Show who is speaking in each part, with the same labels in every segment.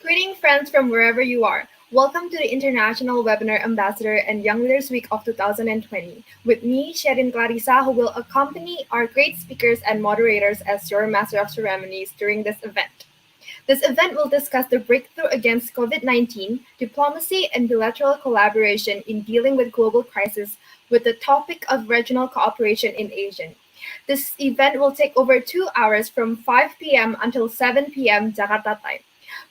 Speaker 1: Greeting friends from wherever you are. Welcome to the International Webinar Ambassador and Young Leaders Week of 2020. With me, Sherin Clarissa, who will accompany our great speakers and moderators as your Master of Ceremonies during this event. This event will discuss the breakthrough against COVID-19, diplomacy, and bilateral collaboration in dealing with global crisis with the topic of regional cooperation in ASEAN. This event will take over 2 hours from 5 p.m. until 7 p.m. Jakarta time,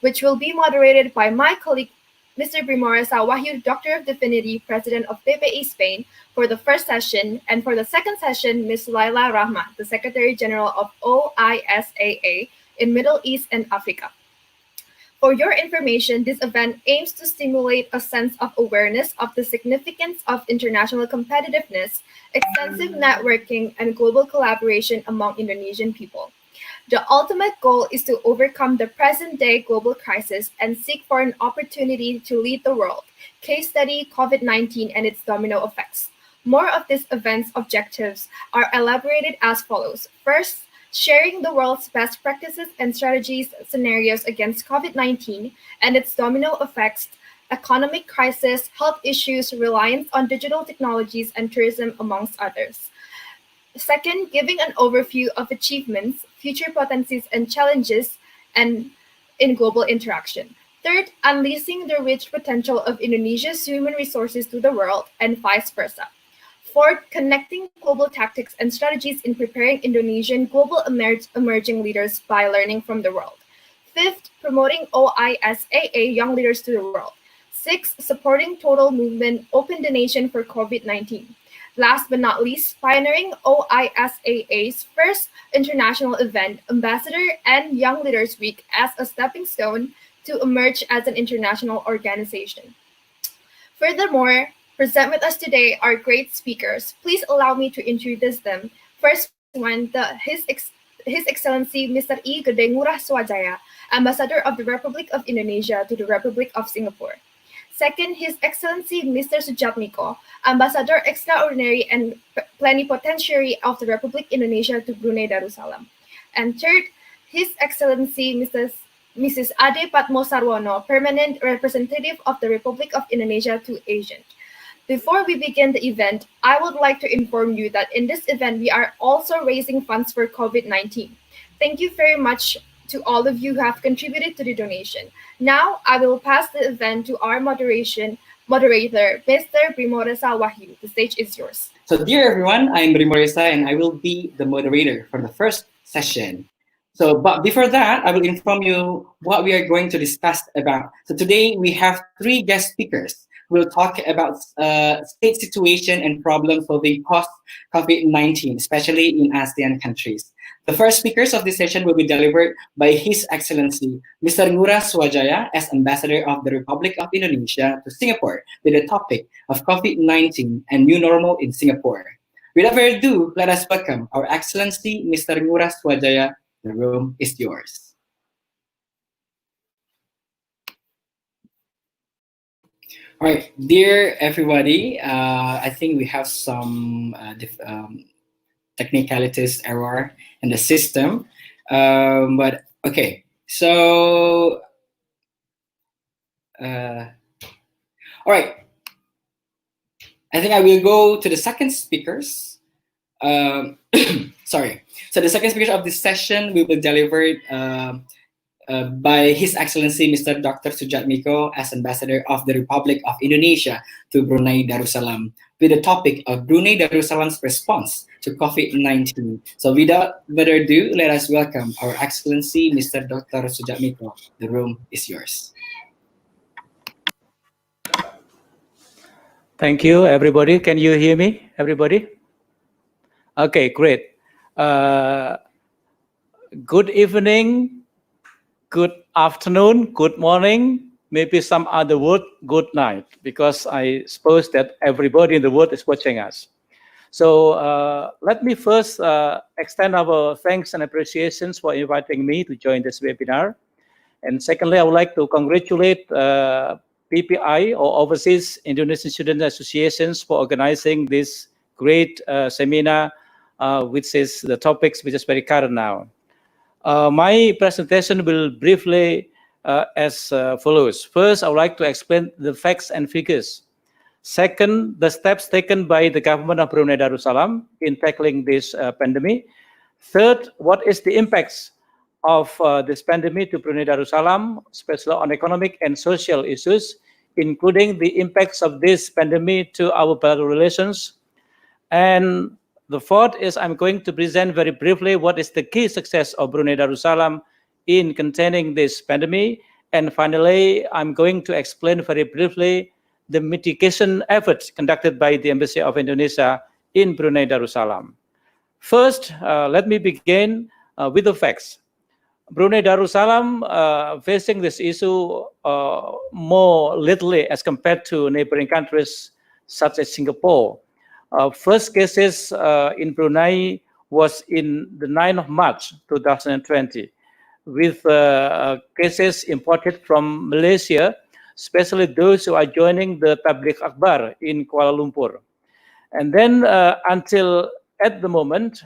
Speaker 1: which will be moderated by my colleague, Mr. Brimoresa Wahyu, Doctor of Divinity, President of PPI Spain, for the first session, and for the second session, Ms. Laila Rahma, the Secretary General of OISAA in Middle East and Africa. For your information, this event aims to stimulate a sense of awareness of the significance of international competitiveness, extensive networking, and global collaboration among Indonesian people. The ultimate goal is to overcome the present-day global crisis and seek for an opportunity to lead the world. Case study COVID-19 and its domino effects. More of this event's objectives are elaborated as follows. First, sharing the world's best practices and strategies scenarios against COVID-19 and its domino effects, economic crisis, health issues, reliance on digital technologies, and tourism, amongst others. Second, giving an overview of achievements, future potencies, and challenges and in global interaction. Third, unleashing the rich potential of Indonesia's human resources to the world and vice versa. Fourth, connecting global tactics and strategies in preparing Indonesian global emerging leaders by learning from the world. Fifth, promoting OISAA young leaders to the world. Sixth, supporting total movement Open the Nation for COVID-19. Last but not least, pioneering OISAA's first international event, Ambassador and Young Leaders Week, as a stepping stone to emerge as an international organization. Furthermore, present with us today are great speakers. Please allow me to introduce them. First one, His Excellency Mr. I Gede Ngurah Swajaya, Ambassador of the Republic of Indonesia to the Republic of Singapore. Second, His Excellency Mr. Sujatmiko, Ambassador Extraordinary and Plenipotentiary of the Republic Indonesia to Brunei Darussalam. And third, His Excellency Mrs. Ade Patmo Sarwono, Permanent Representative of the Republic of Indonesia to ASEAN. Before we begin the event, I would like to inform you that in this event, we are also raising funds for COVID-19. Thank you very much to all of you who have contributed to the donation. Now, I will pass the event to our moderator, Mr. Brimoresa Wahyu. The stage is yours.
Speaker 2: So, dear everyone, I'm Brimoresa, and I will be the moderator for the first session. So, but before that, I will inform you what we are going to discuss about. So today, we have 3 guest speakers. We'll talk about state situation and problem solving post-COVID-19, especially in ASEAN countries. The first speakers of this session will be delivered by His Excellency Mr. Ngurah Swajaya as Ambassador of the Republic of Indonesia to Singapore with the topic of COVID-19 and new normal in Singapore. Without further ado, let us welcome our Excellency Mr. Ngurah Swajaya. The room is yours. All right, dear everybody, I think we have some technicalities error in the system, but okay. So, all right. I think I will go to the second speakers. Sorry. So the second speaker of this session will be delivered by His Excellency Mr. Dr. Sujatmiko as Ambassador of the Republic of Indonesia to Brunei Darussalam with the topic of Brunei Darussalam's response to COVID-19. So without further ado, let us welcome our Excellency Mr. Dr. Sujatmiko. The room is yours.
Speaker 3: Thank you, everybody. Can you hear me, everybody? Okay, great. Good evening, good afternoon, good morning, maybe some other word, good night, because I suppose that everybody in the world is watching us. So let me first extend our thanks and appreciations for inviting me to join this webinar. And secondly, I would like to congratulate PPI or Overseas Indonesian Student Associations for organizing this great seminar, which is the topics which is very current now. My presentation will briefly as follows. First, I would like to explain the facts and figures. Second, the steps taken by the government of Brunei Darussalam in tackling this pandemic. Third, what is the impacts of this pandemic to Brunei Darussalam, especially on economic and social issues, including the impacts of this pandemic to our bilateral relations. And the fourth is I'm going to present very briefly what is the key success of Brunei Darussalam in containing this pandemic. And finally, I'm going to explain very briefly the mitigation efforts conducted by the Embassy of Indonesia in Brunei Darussalam. First, let me begin with the facts. Brunei Darussalam facing this issue more lately as compared to neighboring countries such as Singapore. First cases in Brunei was in the 9th of March 2020 with cases imported from Malaysia, especially those who are joining the Tabligh Akbar in Kuala Lumpur. And then until at the moment,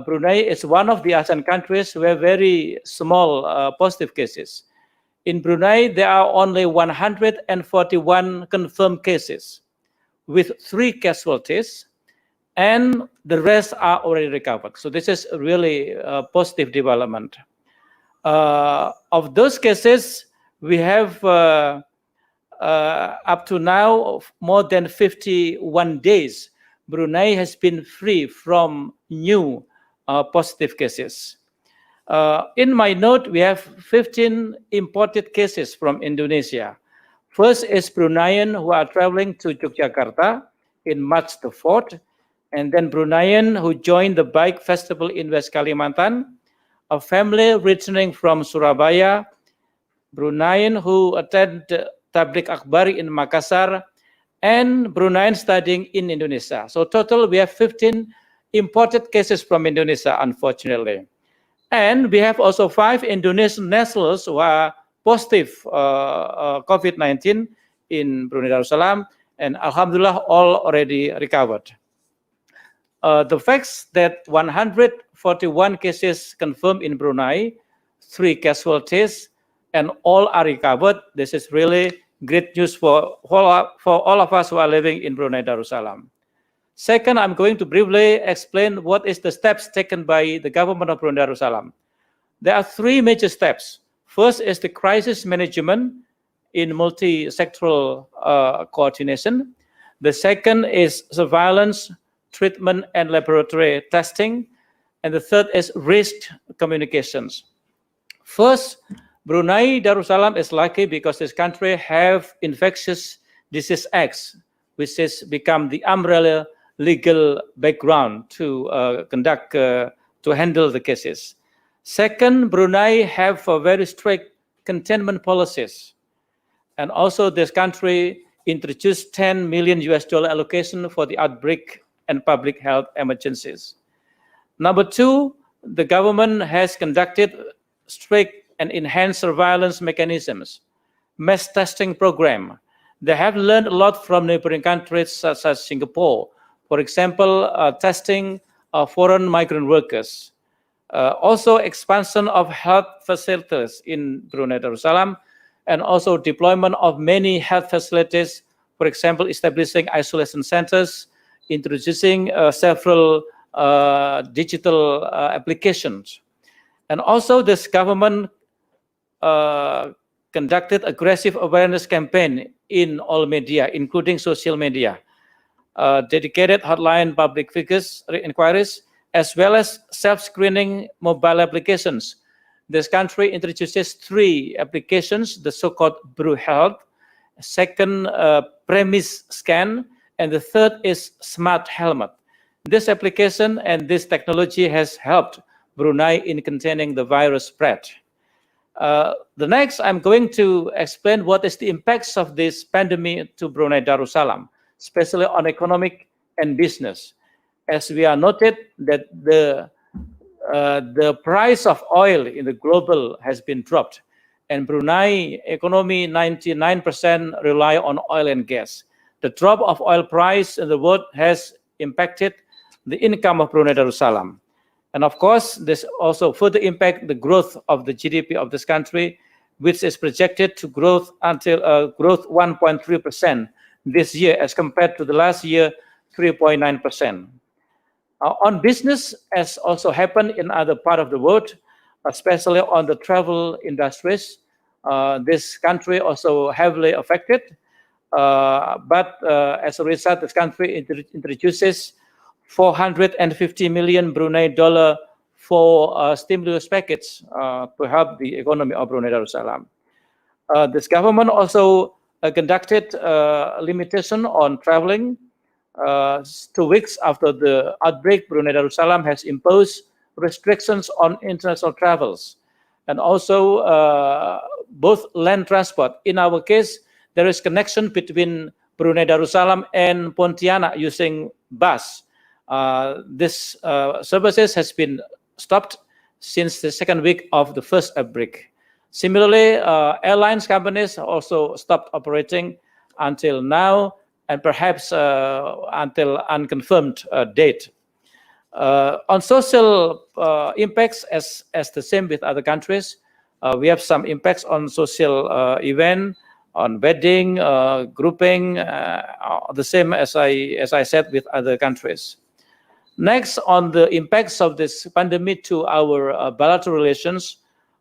Speaker 3: Brunei is one of the ASEAN countries where very small positive cases. In Brunei, there are only 141 confirmed cases with 3 casualties, and the rest are already recovered. So this is really a positive development. Of those cases, we have up to now more than 51 days, Brunei has been free from new positive cases. In my note, we have 15 imported cases from Indonesia. First is Bruneian who are traveling to Yogyakarta in March the 4th, and then Bruneian who joined the bike festival in West Kalimantan, a family returning from Surabaya, Bruneian who attend Tabligh Akbar in Makassar, and Bruneian studying in Indonesia. So total we have 15 imported cases from Indonesia, unfortunately. And we have also 5 Indonesian nationals who are positive COVID-19 in Brunei Darussalam, and Alhamdulillah all already recovered. The facts that 141 cases confirmed in Brunei, 3 casualties, and all are recovered. This is really great news for all of us who are living in Brunei Darussalam. Second, I'm going to briefly explain what is the steps taken by the government of Brunei Darussalam. There are 3 major steps. First is the crisis management in multi-sectoral coordination. The second is surveillance, treatment, and laboratory testing. And the third is risk communications. First, Brunei Darussalam is lucky because this country have Infectious Disease Acts, which has become the umbrella legal background to to handle the cases. Second, Brunei have a very strict containment policies. And also this country introduced $10 million allocation for the outbreak and public health emergencies. Number 2, the government has conducted strict and enhanced surveillance mechanisms, mass testing program. They have learned a lot from neighboring countries such as Singapore. For example, testing foreign migrant workers. Also expansion of health facilities in Brunei Darussalam, and also deployment of many health facilities, for example, establishing isolation centers, introducing several digital applications. And also this government conducted aggressive awareness campaign in all media, including social media, dedicated hotline public figures inquiries, as well as self-screening mobile applications. This country introduces 3 applications, the so-called Bru Health, second premise scan, and the third is Smart Helmet. This application and this technology has helped Brunei in containing the virus spread. The next, I'm going to explain what is the impacts of this pandemic to Brunei Darussalam, especially on economic and business. As we are noted that the price of oil in the global has been dropped, and Brunei economy 99% rely on oil and gas. The drop of oil price in the world has impacted the income of Brunei Darussalam. And of course, this also further impact the growth of the GDP of this country, which is projected to growth 1.3% this year as compared to the last year, 3.9%. On business, as also happened in other part of the world, especially on the travel industries, this country also heavily affected. But as a result, this country introduces 450 million Brunei dollar for stimulus package to help the economy of Brunei Darussalam. This government also conducted limitation on traveling. 2 weeks after the outbreak, Brunei Darussalam has imposed restrictions on international travels and also both land transport. In our case, there is connection between Brunei Darussalam and Pontianak using bus. This services has been stopped since the second week of the first outbreak. Similarly, airlines companies also stopped operating until now and perhaps until unconfirmed date. On social impacts, as the same with other countries, we have some impacts on social event, on wedding, grouping, the same as I said with other countries. Next, on the impacts of this pandemic to our bilateral relations,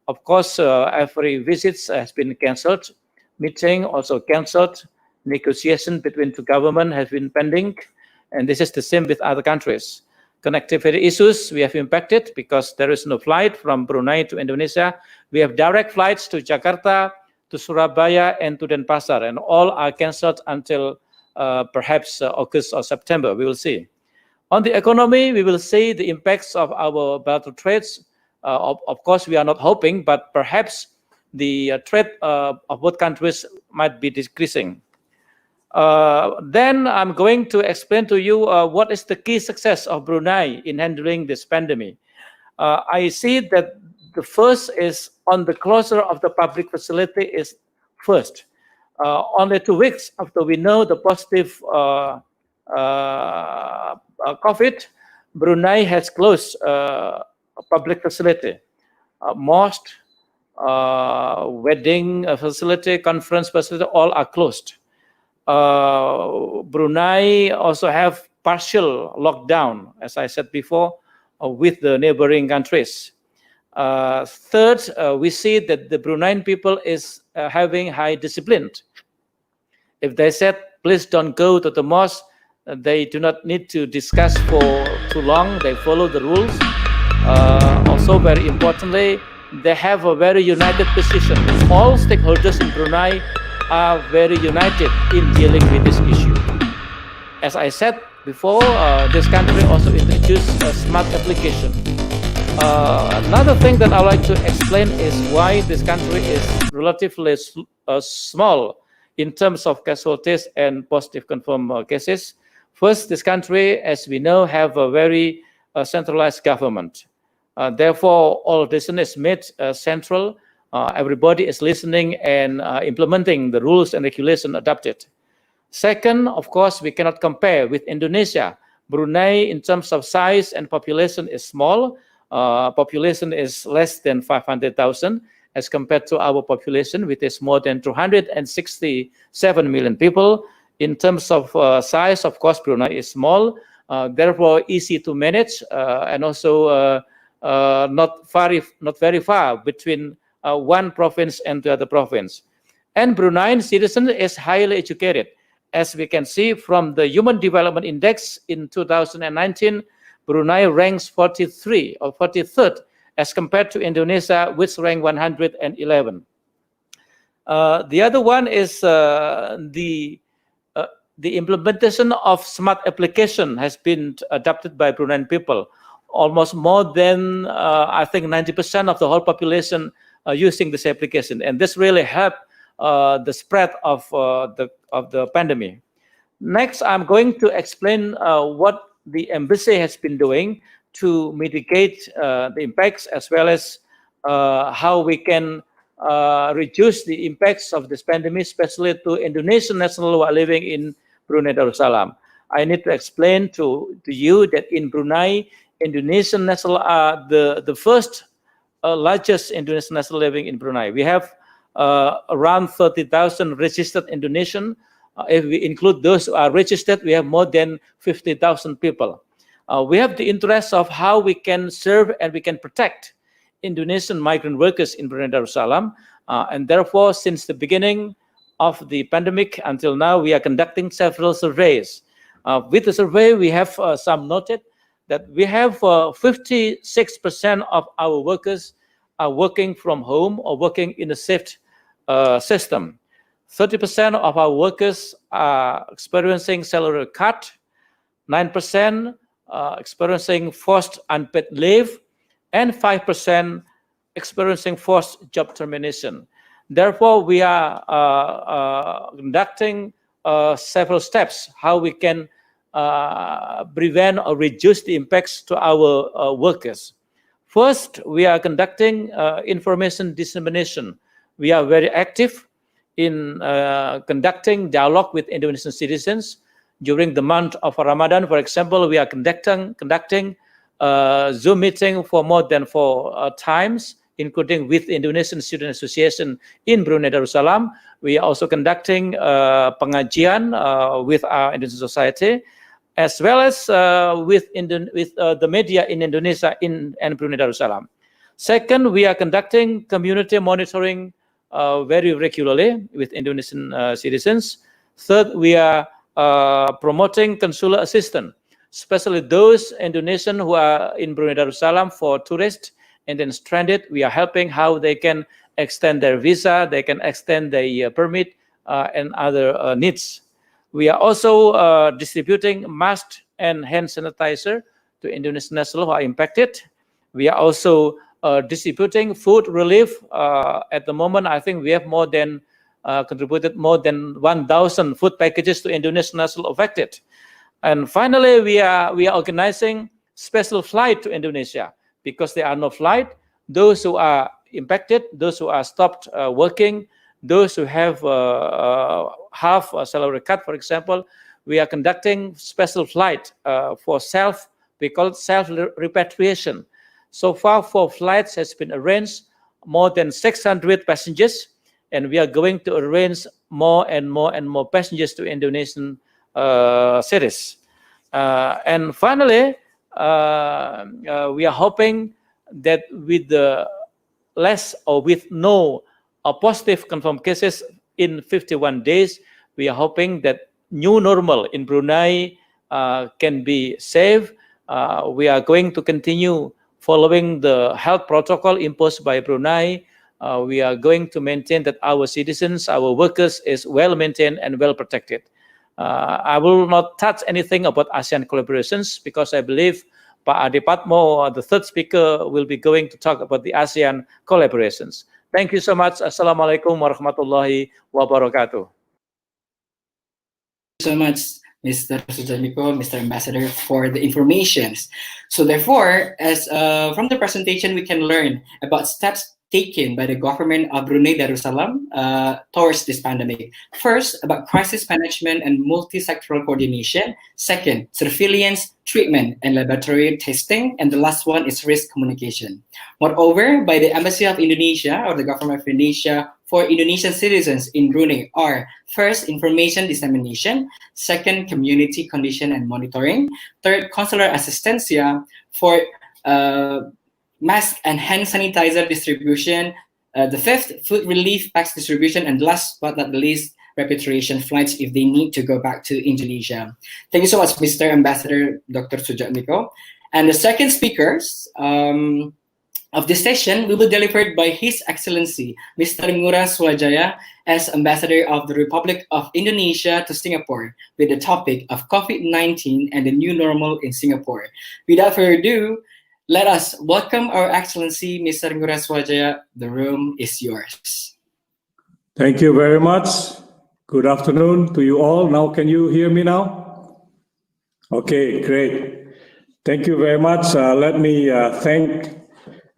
Speaker 3: of course, every visit has been cancelled, meeting also cancelled, negotiation between two governments has been pending, and this is the same with other countries. Connectivity issues we have impacted because there is no flight from Brunei to Indonesia. We have direct flights to Jakarta, to Surabaya, and to Denpasar, and all are cancelled until perhaps August or September. We will see. On the economy, we will see the impacts of our bilateral trades. Of course, we are not hoping, but perhaps the trade of both countries might be decreasing. Then I'm going to explain to you what is the key success of Brunei in handling this pandemic. I see that the first is on the closure of the public facility is first. Only 2 weeks after we know the positive COVID, Brunei has closed a public facility, mosque, wedding facility, conference facility, all are closed. Brunei also have partial lockdown, as I said before, with the neighboring countries. Third, we see that the Bruneian people is having high discipline. If they said, please don't go to the mosque, they do not need to discuss for too long. They follow the rules. Also, very importantly, they have a very united position. All stakeholders in Brunei are very united in dealing with this issue. As I said before, this country also introduced a smart application. Another thing that I would like to explain is why this country is relatively small in terms of casualties and positive confirmed cases. First, this country, as we know, have a very centralized government. Therefore, all decision is made central. Everybody is listening and implementing the rules and regulation adopted. Second, of course, we cannot compare with Indonesia. Brunei, in terms of size and population, is small. Population is less than 500,000 as compared to our population, which is more than 267 million people. In terms of size, of course, Brunei is small, therefore easy to manage, and also not very far between one province and the other province. And Bruneian citizen is highly educated. As we can see from the Human Development Index in 2019, Brunei ranks 43 or 43rd as compared to Indonesia, which ranked 111. The other one is the implementation of smart application has been adopted by Bruneian people. Almost more than, I think, 90% of the whole population using this application, and this really helped the spread of the pandemic. Next, I'm going to explain what the embassy has been doing to mitigate the impacts, as well as how we can reduce the impacts of this pandemic, especially to Indonesian nationals who are living in Brunei Darussalam. I need to explain to you that in Brunei, Indonesian nationals are the first largest Indonesian national living in Brunei. We have around 30,000 registered Indonesian. If we include those who are registered, we have more than 50,000 people. We have the interest of how we can serve and we can protect Indonesian migrant workers in Brunei Darussalam. And therefore, since the beginning of the pandemic until now, we are conducting several surveys. With the survey, we have some noted that we have 56% of our workers are working from home or working in a shift system. 30% of our workers are experiencing salary cut, 9% experiencing forced unpaid leave, and 5% experiencing forced job termination. Therefore, we are conducting several steps how we can prevent or reduce the impacts to our workers. First, we are conducting information dissemination. We are very active in conducting dialogue with Indonesian citizens. During the month of Ramadan, for example, we are conducting Zoom meeting for more than 4 times, including with Indonesian Student Association in Brunei Darussalam. We are also conducting pengajian with our Indonesian society, as well as with the media in Indonesia and Brunei Darussalam. Second, we are conducting community monitoring very regularly with Indonesian citizens. Third, we are promoting consular assistance, especially those Indonesians who are in Brunei Darussalam for tourists and then stranded. We are helping how they can extend their visa, they can extend their permit and other needs. We are also distributing masks and hand sanitizer to Indonesian nationals who are impacted. We are also distributing food relief. At the moment, I think we have more than contributed more than 1,000 food packages to Indonesian nationals affected. And finally, we are organizing special flight to Indonesia because there are no flight. Those who are impacted, those who are stopped working, those who have half a salary cut, for example, we are conducting special flight for we call it self-repatriation. So far, 4 flights has been arranged, more than 600 passengers, and we are going to arrange more and more passengers to Indonesian cities. And finally, we are hoping that with the less or with no positive confirmed cases in 51 days, we are hoping that new normal in Brunei can be safe. We are going to continue following the health protocol imposed by Brunei. We are going to maintain that our citizens, our workers is well maintained and well protected. I will not touch anything about ASEAN collaborations because I believe Pak Ade Patmo, the third speaker, will be going to talk about the ASEAN collaborations. Thank you so much. Assalamualaikum warahmatullahi wabarakatuh.
Speaker 2: Thank you so much, Mr. Sujatmiko, Mr. Ambassador, for the information. So therefore, as from the presentation, we can learn about steps taken by the government of Brunei Darussalam towards this pandemic. First, about crisis management and multi-sectoral coordination. Second, surveillance, treatment, and laboratory testing. And the last one is risk communication. Moreover, by the Embassy of Indonesia or the government of Indonesia for Indonesian citizens in Brunei are first, information dissemination. Second, community condition and monitoring. Third, consular assistencia for mask and hand sanitizer distribution. The fifth, food relief packs distribution. And last but not the least, repatriation flights if they need to go back to Indonesia. Thank you so much, Mr. Ambassador Dr. Sujatmiko. And the second speakers of this session will be delivered by His Excellency, Mr. Ngurah Swajaya, as Ambassador of the Republic of Indonesia to Singapore, with the topic of COVID-19 and the new normal in Singapore. Without further ado, let us welcome our Excellency, Mr. Ngurah Swajaya. The room is yours.
Speaker 4: Thank you very much. Good afternoon to you all. Now, can you hear me now? Okay, great. Thank you very much. Let me thank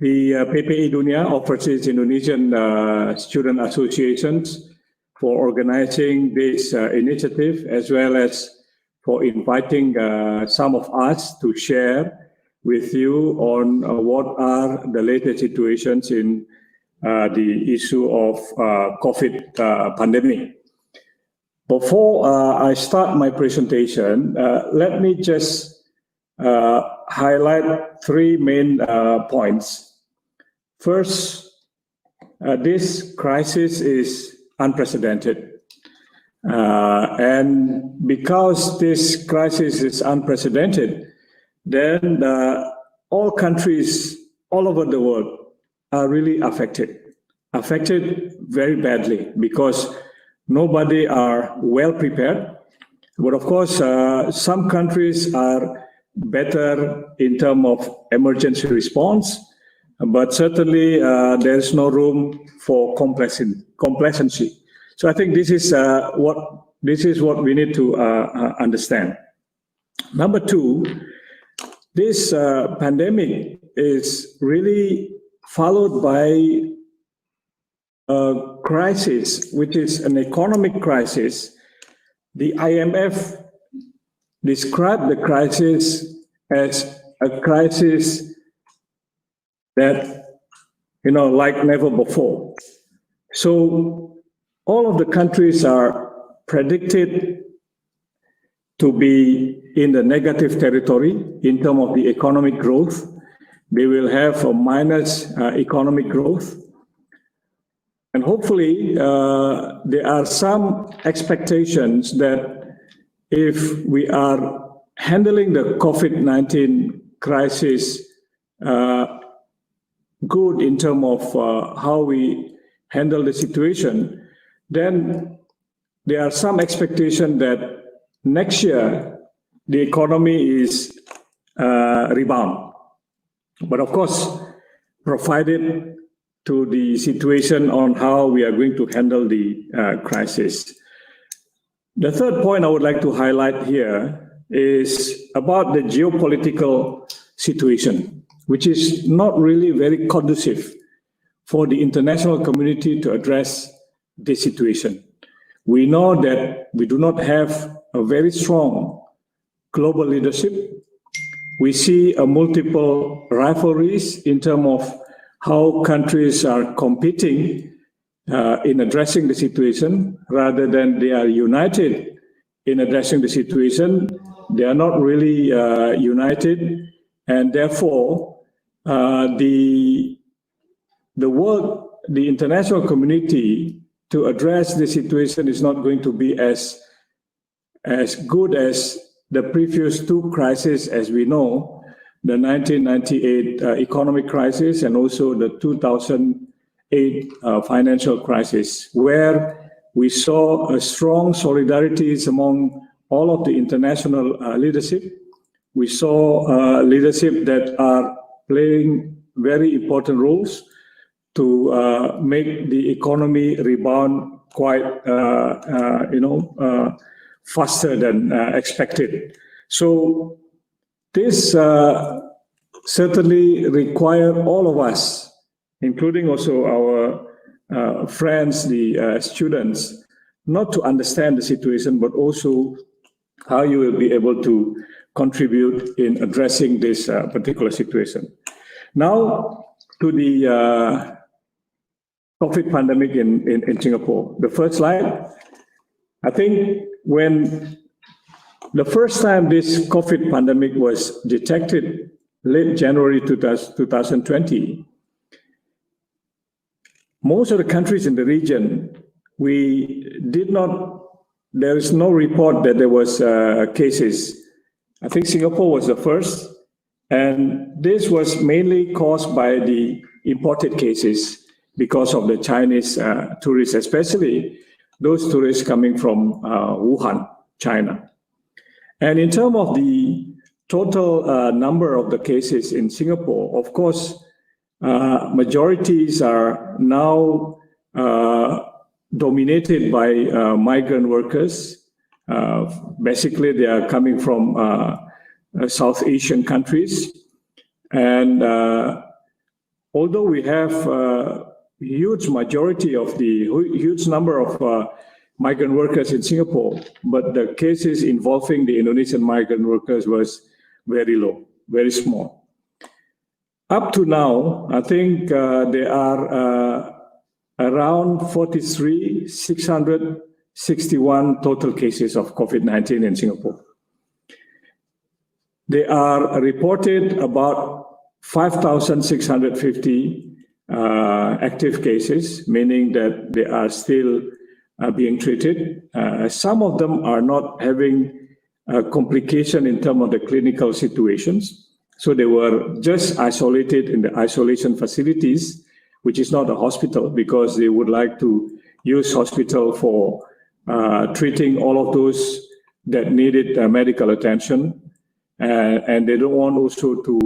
Speaker 4: the PPI Dunia, Overseas Indonesian Student Associations, for organizing this initiative, as well as for inviting some of us to share with you on what are the latest situations in the issue of COVID pandemic. Before I start my presentation, let me just highlight three main points. First, this crisis is unprecedented. And because this crisis is unprecedented, then all countries all over the world are really affected very badly because nobody are well prepared. But of course, some countries are better in terms of emergency response, but certainly there's no room for complacency. So I think this is what we need to understand. Number two, this pandemic is really followed by a crisis, which is an economic crisis. The IMF described the crisis as a crisis that, like never before. So all of the countries are predicted to be in the negative territory in terms of the economic growth. They will have a minus economic growth. And hopefully, there are some expectations that if we are handling the COVID-19 crisis good in terms of how we handle the situation, then there are some expectation that next year the economy is rebound. But of course, provided to the situation on how we are going to handle the crisis. The third point I would like to highlight here is about the geopolitical situation, which is not really very conducive for the international community to address this situation. We know that we do not have a very strong global leadership. We see a multiple rivalries in terms of how countries are competing in addressing the situation rather than they are united in addressing the situation. They are not really united, and therefore the world, the international community to address the situation is not going to be as good as the previous two crises, as we know, the 1998 economic crisis and also the 2008 financial crisis, where we saw a strong solidarity among all of the international leadership. We saw leadership that are playing very important roles to make the economy rebound quite, faster than expected. So this certainly require all of us, including also our friends, the students, not to understand the situation, but also how you will be able to contribute in addressing this particular situation. Now to the COVID pandemic in Singapore. The first slide. I think when the first time this COVID pandemic was detected, late January 2020, most of the countries in the region, there is no report that there was cases. I think Singapore was the first, and this was mainly caused by the imported cases because of the Chinese tourists, especially those tourists coming from Wuhan, China. And in terms of the total number of the cases in Singapore, of course, majorities are now dominated by migrant workers. Basically, they are coming from South Asian countries. And although we have huge majority of the huge number of migrant workers in Singapore, but the cases involving the Indonesian migrant workers was very low, very small. Up to now, I think there are around 661 total cases of COVID-19 in Singapore. They are reported about 5,650 active cases, meaning that they are still being treated. Some of them are not having a complication in terms of the clinical situations. So they were just isolated in the isolation facilities, which is not a hospital, because they would like to use hospital for treating all of those that needed medical attention. And they don't want also to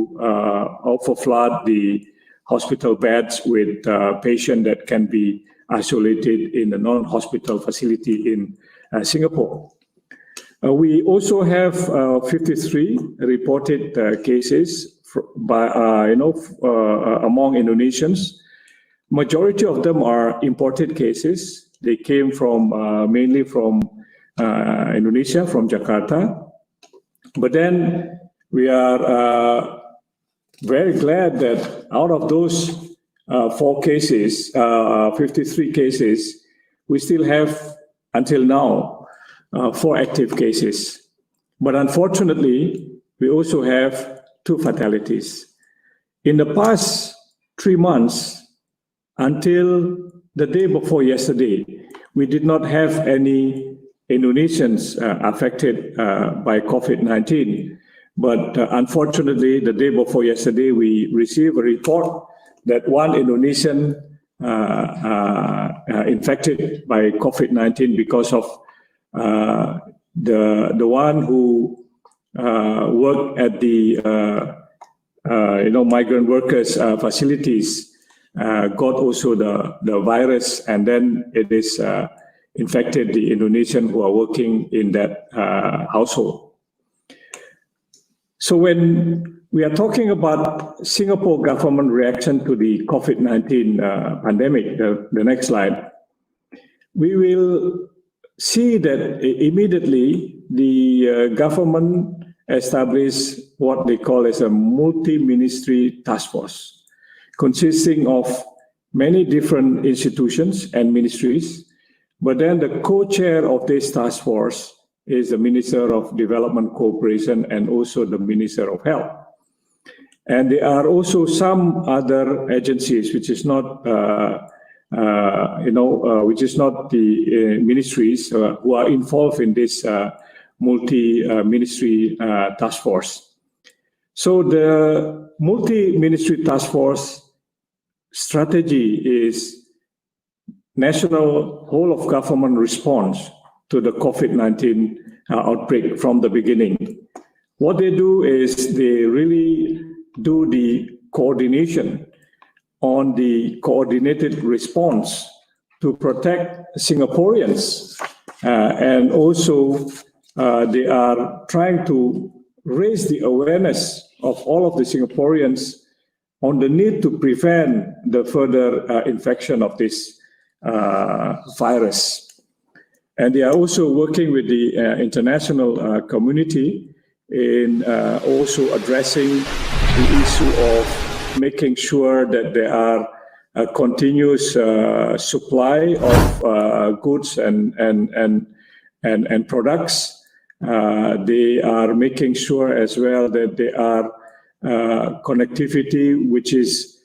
Speaker 4: overflood the hospital beds with patients that can be isolated in a non-hospital facility in Singapore. We also have 53 reported cases among Indonesians. Majority of them are imported cases. They came from mainly from Indonesia, from Jakarta. But then we are very glad that out of those 4 cases, 53 cases, we still have until now 4 active cases. But unfortunately, we also have 2 fatalities. In the past 3 months, until the day before yesterday, we did not have any Indonesians affected by COVID-19. But unfortunately, the day before yesterday, we received a report that 1 Indonesian infected by COVID-19 because of the one who worked at the migrant workers facilities got also the virus, and then it is infected the Indonesian who are working in that household. So when we are talking about Singapore government reaction to the COVID-19 pandemic, the next slide, we will see that immediately the government established what they call as a multi-ministry task force, consisting of many different institutions and ministries. But then the co-chair of this task force is the Minister of Development Cooperation and also the Minister of Health. And there are also some other agencies which is not which is not the ministries who are involved in this multi-ministry task force. So the multi-ministry task force strategy is national whole of government response to the COVID-19 outbreak from the beginning. What they do is they really do the coordination on the coordinated response to protect Singaporeans. And also they are trying to raise the awareness of all of the Singaporeans on the need to prevent the further infection of this virus. And they are also working with the international community in also addressing the issue of making sure that there are a continuous supply of goods and products. They are making sure as well that there are connectivity which is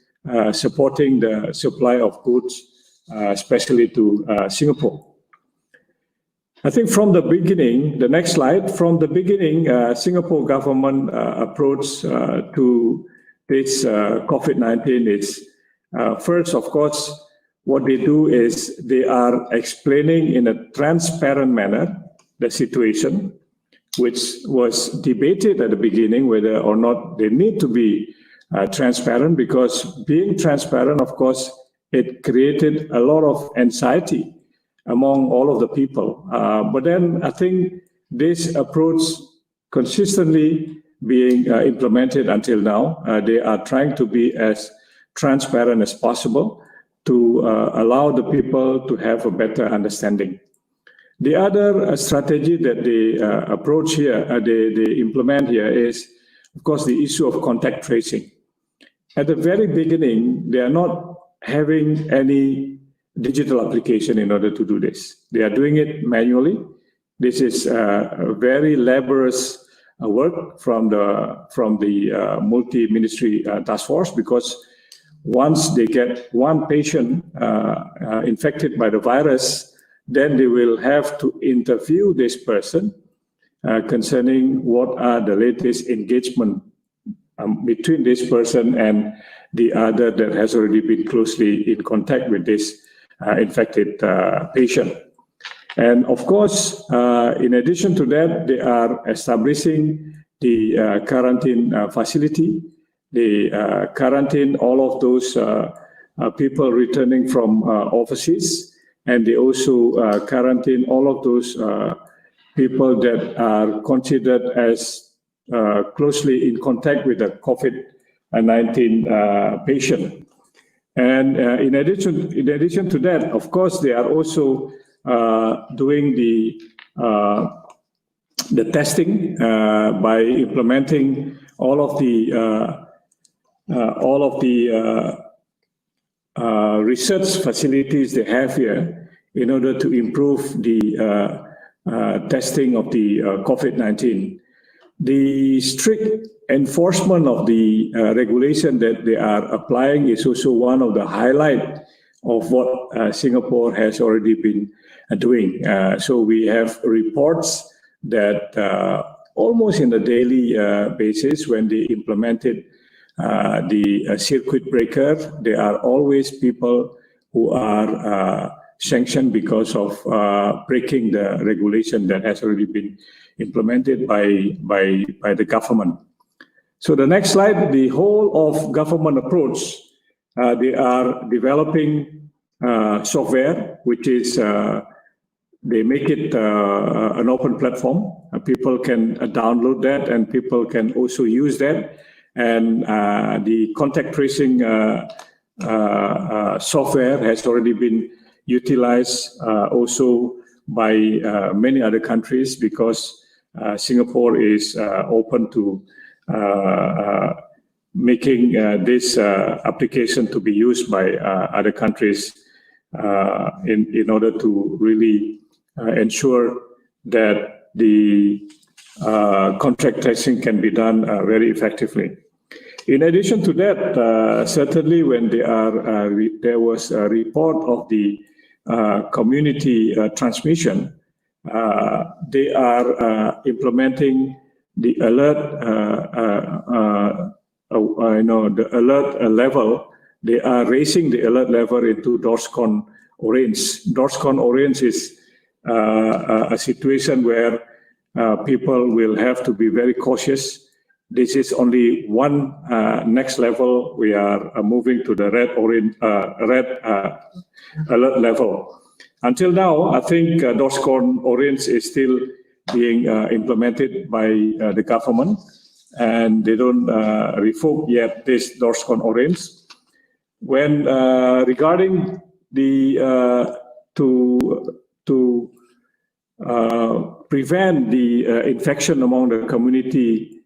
Speaker 4: supporting the supply of goods, especially to Singapore. I think from the beginning, the next slide, from the beginning, Singapore government approach to this COVID-19 is first, of course, what they do is they are explaining in a transparent manner the situation, which was debated at the beginning whether or not they need to be transparent, because being transparent, of course, it created a lot of anxiety among all of the people. But then I think this approach consistently being implemented until now. They are trying to be as transparent as possible to allow the people to have a better understanding. The other strategy that they approach here, they implement here is, of course, the issue of contact tracing. at the very beginning, they are not having any digital application in order to do this. They are doing it manually. This is a very laborious work from the multi-ministry task force, because once they get one patient infected by the virus, then they will have to interview this person concerning what are the latest engagement between this person and the other that has already been closely in contact with this infected patient. And of course, in addition to that, they are establishing the quarantine facility. They quarantine all of those people returning from overseas, and they also quarantine all of those people that are considered as closely in contact with the COVID-19 patient. And in addition to that, of course, they are also doing the testing by implementing all of the research facilities they have here in order to improve the testing of the COVID-19. The strict enforcement of the regulation that they are applying is also one of the highlights of what Singapore has already been doing. So we have reports that almost in a daily basis, when they implemented the circuit breaker, there are always people who are sanctioned because of breaking the regulation that has already been implemented by the government. So the next slide, the whole of government approach, they are developing software, which is, they make it an open platform. People can download that, and people can also use that. And the contact tracing software has already been utilized also by many other countries, because Singapore is open to making this application to be used by other countries in order to really ensure that the contact tracing can be done very effectively. In addition to that, certainly when there was a report of the community transmission, they are implementing the alert, the alert level. They are raising the alert level into DORSCON Orange. DORSCON Orange is a situation where people will have to be very cautious. This is only one next level. We are moving to the red alert level. Until now, I think DORSCON Orange is still being implemented by the government, and they don't revoke yet this DORSCON Orange. When regarding the to prevent the infection among the community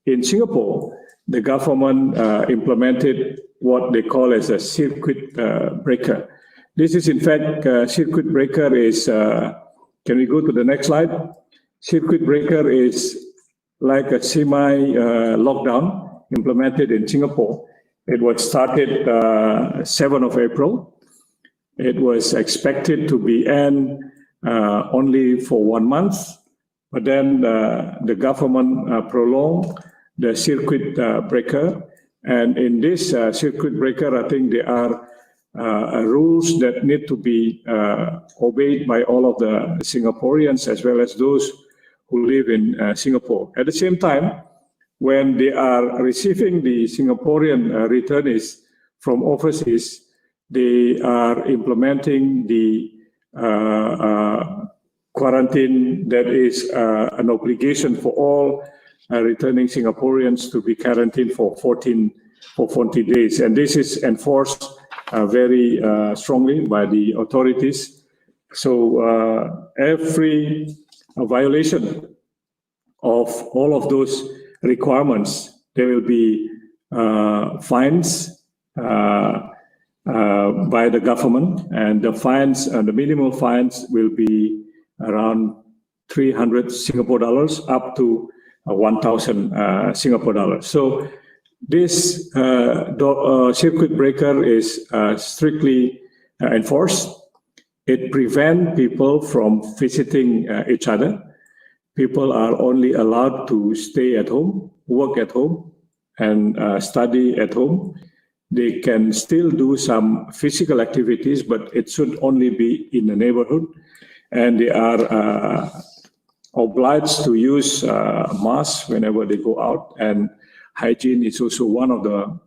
Speaker 4: in Singapore, the government implemented what they call as a circuit breaker. This is in fact, circuit breaker is, can we go to the next slide? Circuit breaker is like a semi-lockdown implemented in Singapore. It was started 7th of April. It was expected to be end only for 1 month, but then the government prolonged the circuit breaker. And in this circuit breaker, I think there are rules that need to be obeyed by all of the Singaporeans as well as those who live in Singapore. At the same time, when they are receiving the Singaporean returnees from overseas, they are implementing the quarantine that is an obligation for all returning Singaporeans to be quarantined for 40 days. And this is enforced very strongly by the authorities. So every violation of all of those requirements, there will be fines by the government, and the fines, the minimal fines will be around 300 Singapore dollars up to 1,000 Singapore dollars. So this circuit breaker is strictly enforced. It prevents people from visiting each other. People are only allowed to stay at home, work at home, and study at home. They can still do some physical activities, but it should only be in the neighborhood. And they are obliged to use masks whenever they go out. And hygiene is also one of the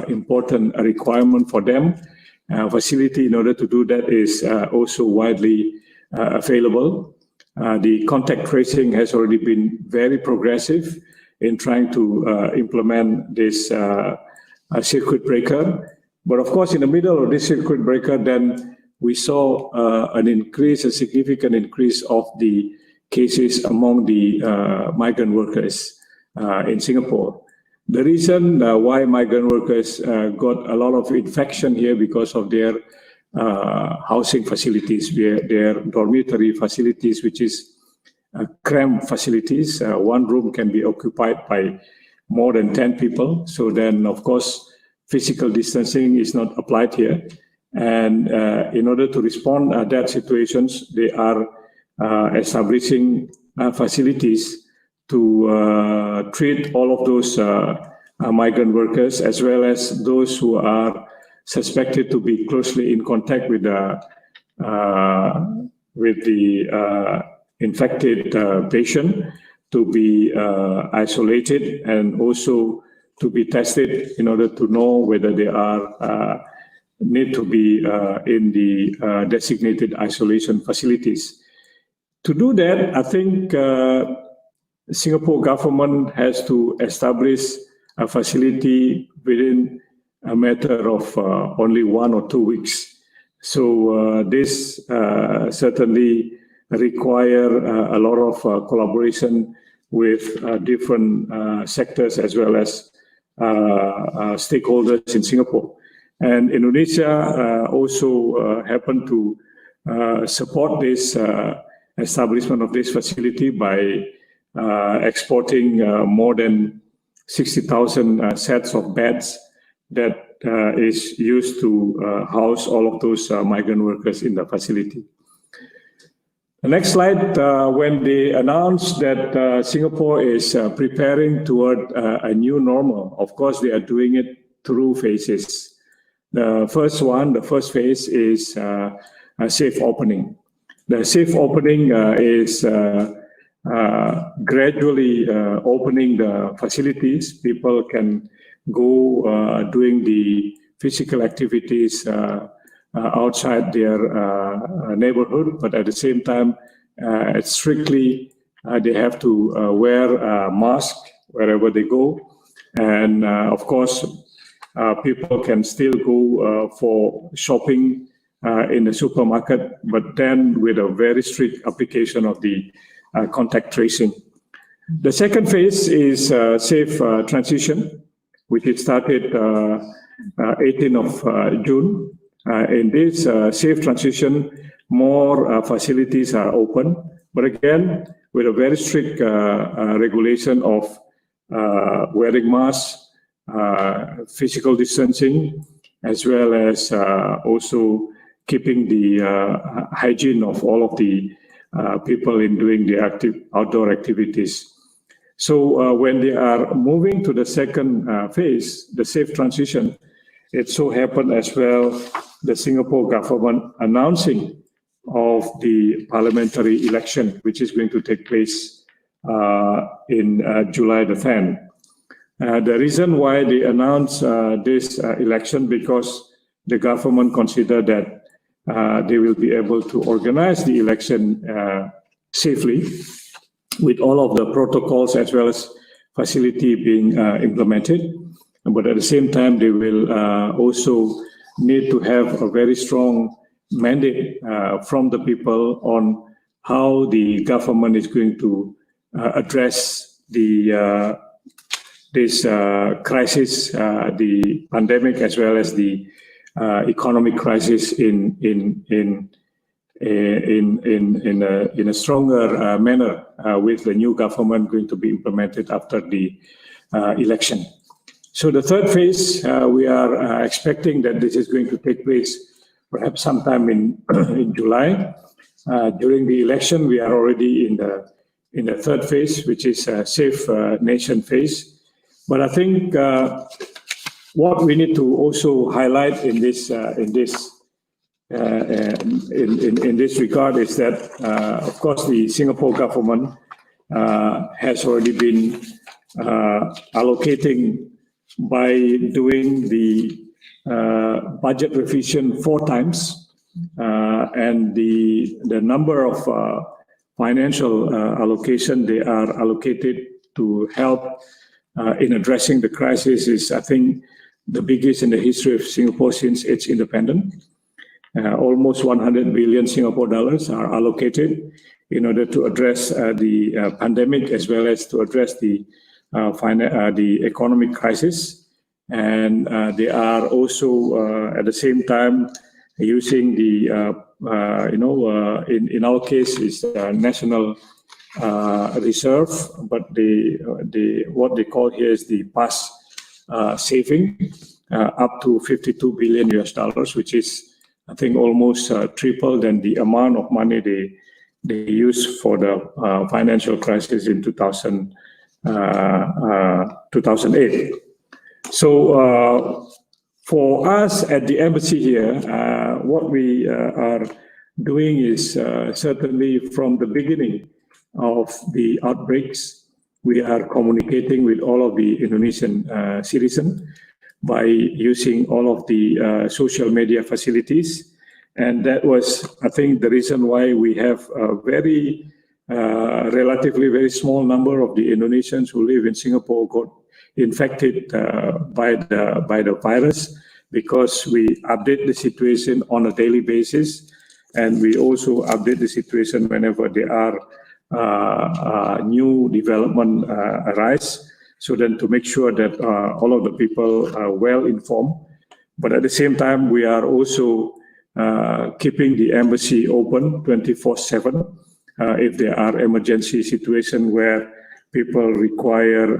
Speaker 4: important requirements for them. Facility in order to do that is also widely available. The contact tracing has already been very progressive in trying to implement this circuit breaker. But of course, in the middle of this circuit breaker, then we saw a significant increase of the cases among the migrant workers in Singapore. The reason why migrant workers got a lot of infection here because of their housing facilities, their dormitory facilities, which is cramped facilities. One room can be occupied by more than 10 people. So then, of course, physical distancing is not applied here. And in order to respond to that situations, they are establishing facilities to treat all of those migrant workers, as well as those who are suspected to be closely in contact with the infected patient, to be isolated and also to be tested in order to know whether they are need to be in the designated isolation facilities. To do that, I think Singapore government has to establish a facility within a matter of only 1 or 2 weeks. So this certainly require a lot of collaboration with different sectors as well as stakeholders in Singapore. And Indonesia also happened to support this establishment of this facility by exporting more than 60,000 sets of beds that is used to house all of those migrant workers in the facility. The next slide, when they announced that Singapore is preparing toward a new normal, of course, they are doing it through phases. The first phase is a safe opening. The safe opening is gradually opening the facilities. People can go doing the physical activities outside their neighborhood, but at the same time, it's strictly they have to wear a mask wherever they go. And of course, people can still go for shopping in the supermarket, but then with a very strict application of the contact tracing. The second phase is safe transition, which is started 18th of June. In this safe transition, more facilities are open, but again, with a very strict regulation of wearing masks, physical distancing, as well as also keeping the hygiene of all of the people in doing the outdoor activities. So when they are moving to the second phase, the safe transition, it so happened as well the Singapore government announcing of the parliamentary election, which is going to take place in July the 10th. The reason why they announced this election, because the government considered that they will be able to organize the election safely with all of the protocols as well as facility being implemented. But at the same time, they will also need to have a very strong mandate from the people on how the government is going to address the this crisis, the pandemic, as well as the economic crisis in a stronger manner with the new government going to be implemented after the election. So the third phase, we are expecting that this is going to take place perhaps sometime in July. During the election, we are already in the third phase, which is a safe nation phase. But I think what we need to also highlight in this regard is that, of course, the Singapore government has already been allocating by doing the budget revision 4 times, and the number of financial allocation they are allocated to help in addressing the crisis is, I think, the biggest in the history of Singapore since its independence. Almost 100 billion Singapore dollars are allocated in order to address the pandemic, as well as to address the economic crisis. And they are also at the same time using the in our case is National Reserve, but what they call here is the past saving up to $52 billion US, which is, I think, almost triple than the amount of money they used for the financial crisis in 2008. So for us at the embassy here, what we are doing is certainly from the beginning of the outbreaks, we are communicating with all of the Indonesian citizens by using all of the social media facilities. And that was, I think, the reason why we have a very relatively very small number of the Indonesians who live in Singapore got infected by the virus, because we update the situation on a daily basis, and we also update the situation whenever there are new development arise, so then to make sure that all of the people are well informed. But at the same time, we are also keeping the embassy open 24/7 if there are emergency situations where people require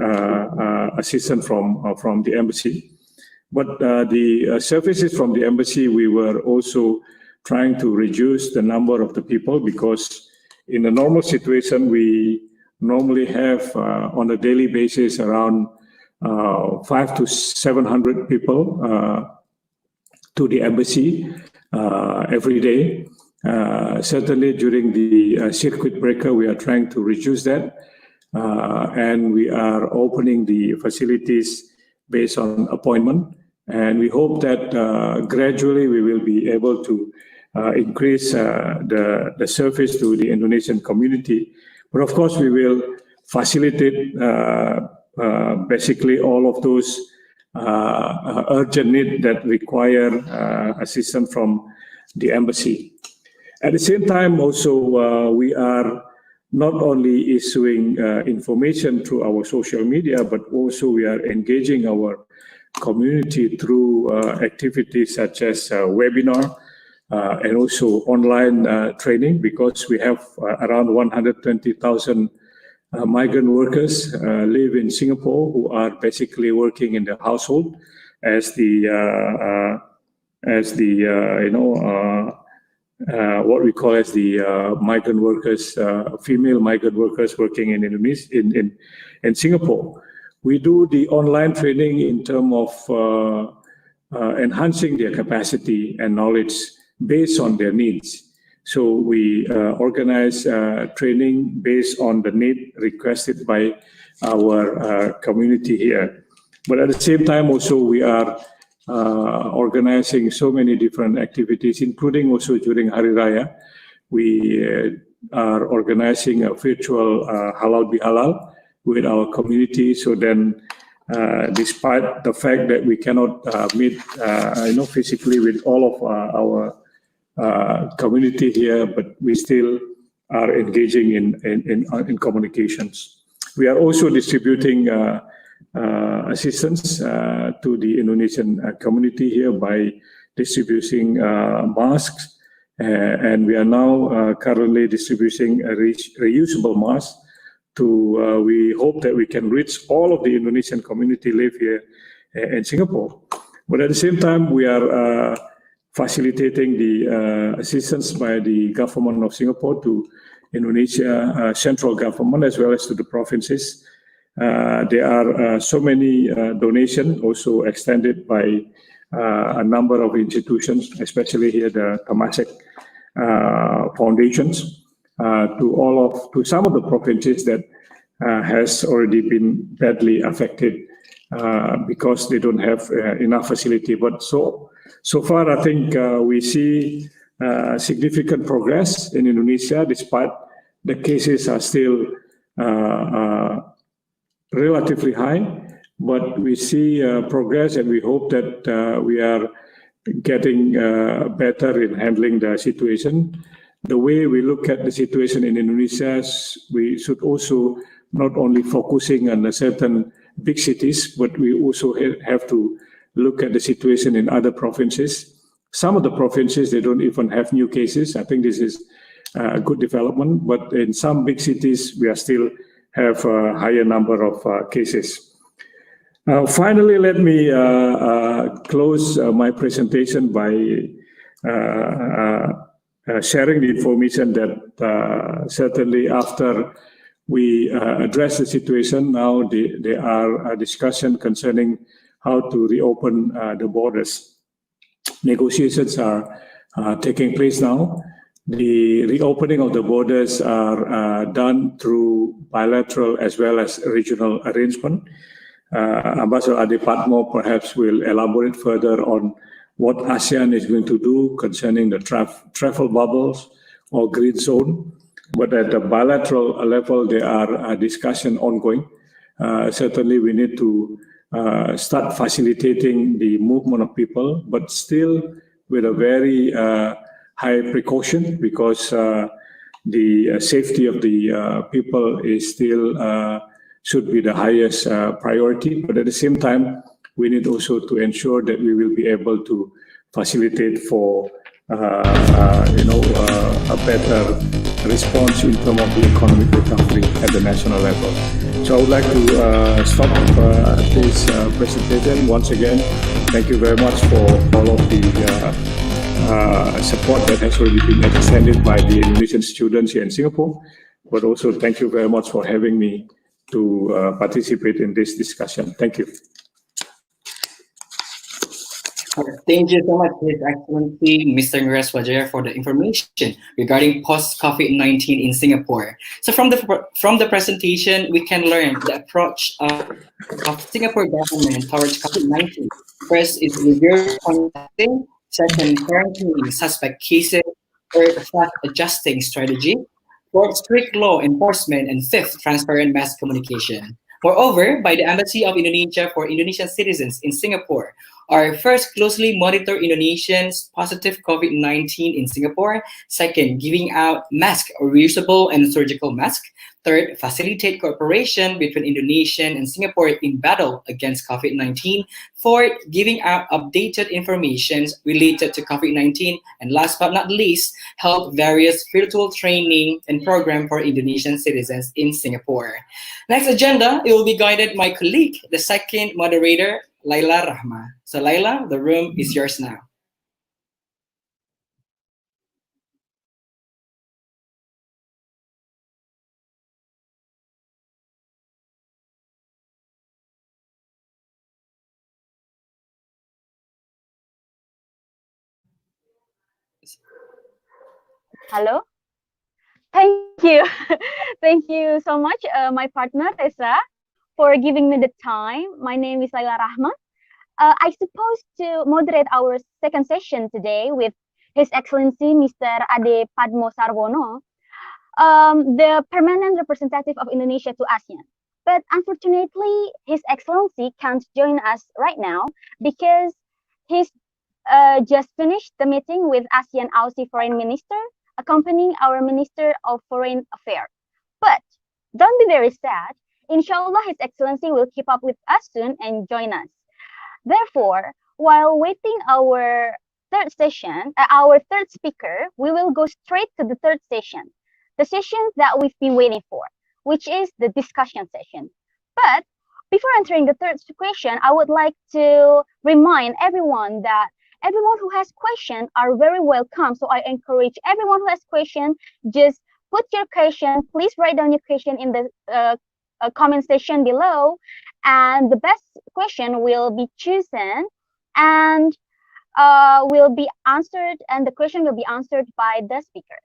Speaker 4: assistance from the embassy. But the services from the embassy, we were also trying to reduce the number of the people, because in a normal situation, we normally have on a daily basis around 500 to 700 people to the embassy every day. Certainly during the circuit breaker, we are trying to reduce that. And we are opening the facilities based on appointment. And we hope that gradually we will be able to increase the service to the Indonesian community. But of course, we will facilitate basically all of those urgent needs that require assistance from the embassy. At the same time, also, we are not only issuing information through our social media, but also we are engaging our community through activities such as webinar and also online training, because we have around 120,000 migrant workers live in Singapore who are basically working in the household as what we call as the migrant workers, female migrant workers working in Singapore. We do the online training in terms of enhancing their capacity and knowledge based on their needs. So we organize training based on the need requested by our community here. But at the same time, also we are organizing so many different activities, including also during Hari Raya. We are organizing a virtual Halal Bihalal with our community. So then, despite the fact that we cannot meet, physically with all of our community here, but we still are engaging in communications. We are also distributing assistance to the Indonesian community here by distributing masks. And we are now currently distributing a reusable mask to, we hope that we can reach all of the Indonesian community live here in Singapore. But at the same time, we are facilitating the assistance by the government of Singapore to Indonesia central government as well as to the provinces. There are so many donations also extended by a number of institutions, especially here the Temasek foundations, to some of the provinces that has already been badly affected because they don't have enough facility. But so far, I think we see significant progress in Indonesia, despite the cases are still relatively high. But we see progress, and we hope that we are getting better in handling the situation. The way we look at the situation in Indonesia, we should also not only focusing on a certain big cities, but we also have to look at the situation in other provinces. Some of the provinces, they don't even have new cases. I think this is a good development, but in some big cities, we are still have a higher number of cases. Finally, let me close my presentation by sharing the information that certainly after we address the situation, now there are a discussion concerning how to reopen the borders. Negotiations are taking place now. The reopening of the borders are done through bilateral as well as regional arrangement. Ambassador Ade Padmo perhaps will elaborate further on what ASEAN is going to do concerning the travel bubbles or green zone. But at the bilateral level, there are discussion ongoing. Certainly, we need to start facilitating the movement of people, but still with a very high precaution, because the safety of the people is still should be the highest priority. But at the same time, we need also to ensure that we will be able to facilitate for a better response in terms of the economic recovery at the national level. So I would like to stop this presentation. Once again, thank you very much for all of the support that has already been extended by the Indonesian students here in Singapore, but also thank you very much for having me to participate in this discussion. Thank you.
Speaker 2: Thank you so much, His Excellency Mr. Ngurah Swajaya, for the information regarding post-COVID-19 in Singapore. So from the presentation, we can learn the approach of Singapore government towards COVID-19. First is rigorous contacting, second, quarantining suspect cases, third, fast adjusting strategy, fourth, strict law enforcement, and fifth, transparent mass communication. Moreover, by the Embassy of Indonesia for Indonesian citizens in Singapore, are first, closely monitor Indonesians' positive COVID-19 in Singapore. Second, giving out masks or reusable and surgical masks. Third, facilitate cooperation between Indonesian and Singapore in battle against COVID-19. Fourth, giving out updated information related to COVID-19. And last but not least, held various virtual training and program for Indonesian citizens in Singapore. Next agenda, it will be guided by my colleague, the second moderator, Laila Rahma. So Laila, the room is yours now.
Speaker 5: Hello. Thank you. Thank you so much, my partner, Tessa, for giving me the time. My name is Laila Rahma. I supposed to moderate our second session today with His Excellency Mr. Ade Padmo Sarwono, the permanent representative of Indonesia to ASEAN. But unfortunately, His Excellency can't join us right now because he's just finished the meeting with ASEAN Aussie Foreign Minister, accompanying our Minister of Foreign Affairs. But don't be very sad. Inshallah, His Excellency will keep up with us soon and join us. Therefore, while waiting our our third speaker, we will go straight to the third session, the session that we've been waiting for, which is the discussion session. But before entering the third question, I would like to remind everyone that everyone who has questions are very welcome. So I encourage everyone who has questions, just put your question. Please write down your question in the comment section below, and the best question will be chosen and will be answered, and the question will be answered by the speaker.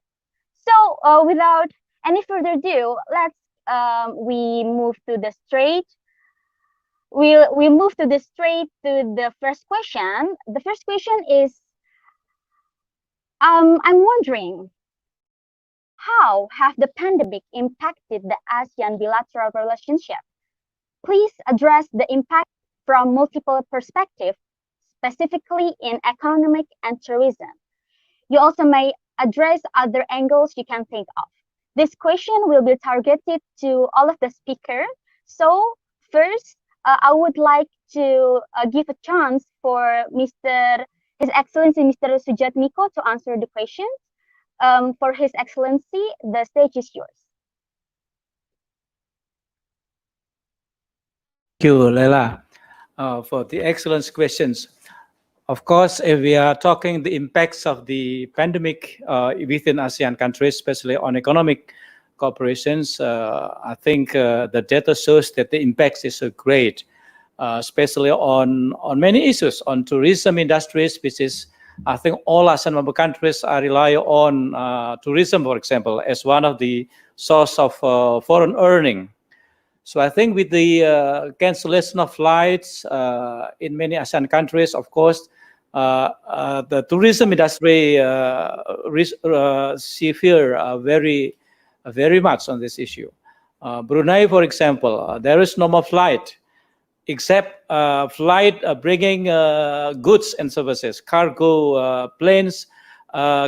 Speaker 5: So without any further ado, let's we move to the straight. We move to the first question. The first question is, I'm wondering, how have the pandemic impacted the ASEAN bilateral relationship? Please address the impact from multiple perspectives, specifically in economic and tourism. You also may address other angles you can think of. This question will be targeted to all of the speakers. So first, I would like to give a chance for His Excellency Mr. Sujatmiko to answer the question. For His Excellency, the stage is yours.
Speaker 3: Thank you, Leila, for the excellent questions. Of course, if we are talking the impacts of the pandemic within ASEAN countries, especially on economic cooperations, I think the data shows that the impacts is great, especially on many issues, on tourism industries, which is, I think all ASEAN member countries are rely on tourism, for example, as one of the source of foreign earning. So I think with the cancellation of flights in many ASEAN countries, of course, the tourism industry suffer very much on this issue. Brunei, for example, there is no more flight except flight bringing goods and services, cargo planes